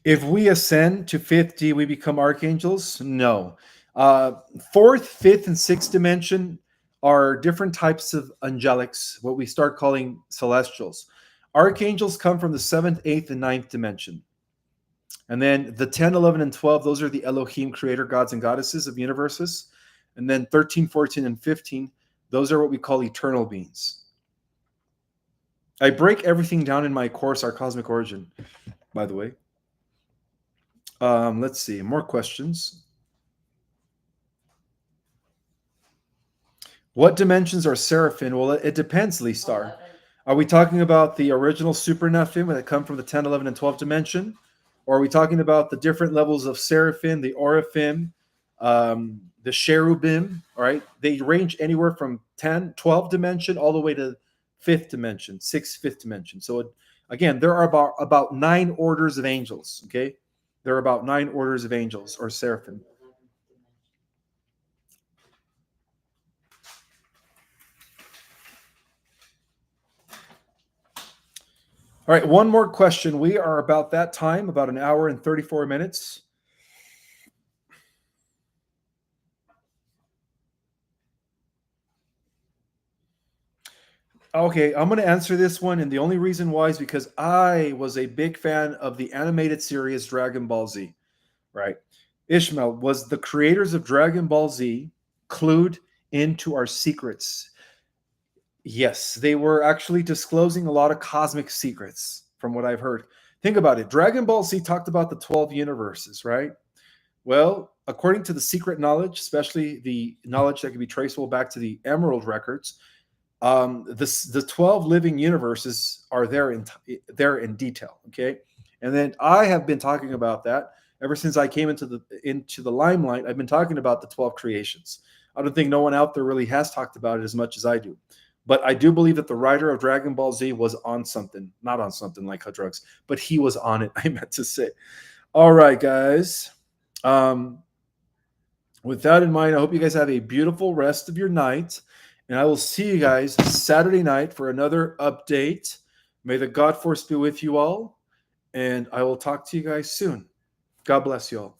If we ascend to 50, we become archangels? No. Uh, Fourth, fifth, and sixth dimension are different types of angelics, what we start calling celestials. Archangels come from the seventh, eighth, and ninth dimension. And then the 10, 11, and 12, those are the Elohim creator gods and goddesses of universes. And then 13, 14, and 15, those are what we call eternal beings. I break everything down in my course, Our Cosmic Origin, by the way. Let's see, more questions. What dimensions are seraphim? Well, it depends, Lee Star. Are we talking about the original super nephim that come from the 10, 11, and 12 dimension? Or are we talking about the different levels of seraphim, the oraphim, the cherubim? All right. They range anywhere from 10, 12 dimension all the way to fifth dimension, fifth dimension. So again, there are about 9 orders of angels. Okay. There are about 9 orders of angels or seraphim. All right, one more question. We are about that time, about an hour and 34 minutes. Okay, I'm going to answer this one, and the only reason why is because I was a big fan of the animated series Dragon Ball Z, right? Ishmael, was the creators of Dragon Ball Z clued into our secrets? Yes, they were actually disclosing a lot of cosmic secrets from what I've heard. Think about it. Dragon Ball Z talked about the 12 universes, right? Well, according to the secret knowledge, especially the knowledge that can be traceable back to the Emerald records, the 12 living universes are there in detail. Okay, and then I have been talking about that ever since I came into the limelight. I've been talking about the 12 creations. I don't think no one out there really has talked about it as much as I do. But I do believe that the writer of Dragon Ball Z was on something, not on something like drugs, but he was on it. I meant to say. All right, guys. With that in mind, I hope you guys have a beautiful rest of your night. And I will see you guys Saturday night for another update. May the God Force be with you all. And I will talk to you guys soon. God bless you all.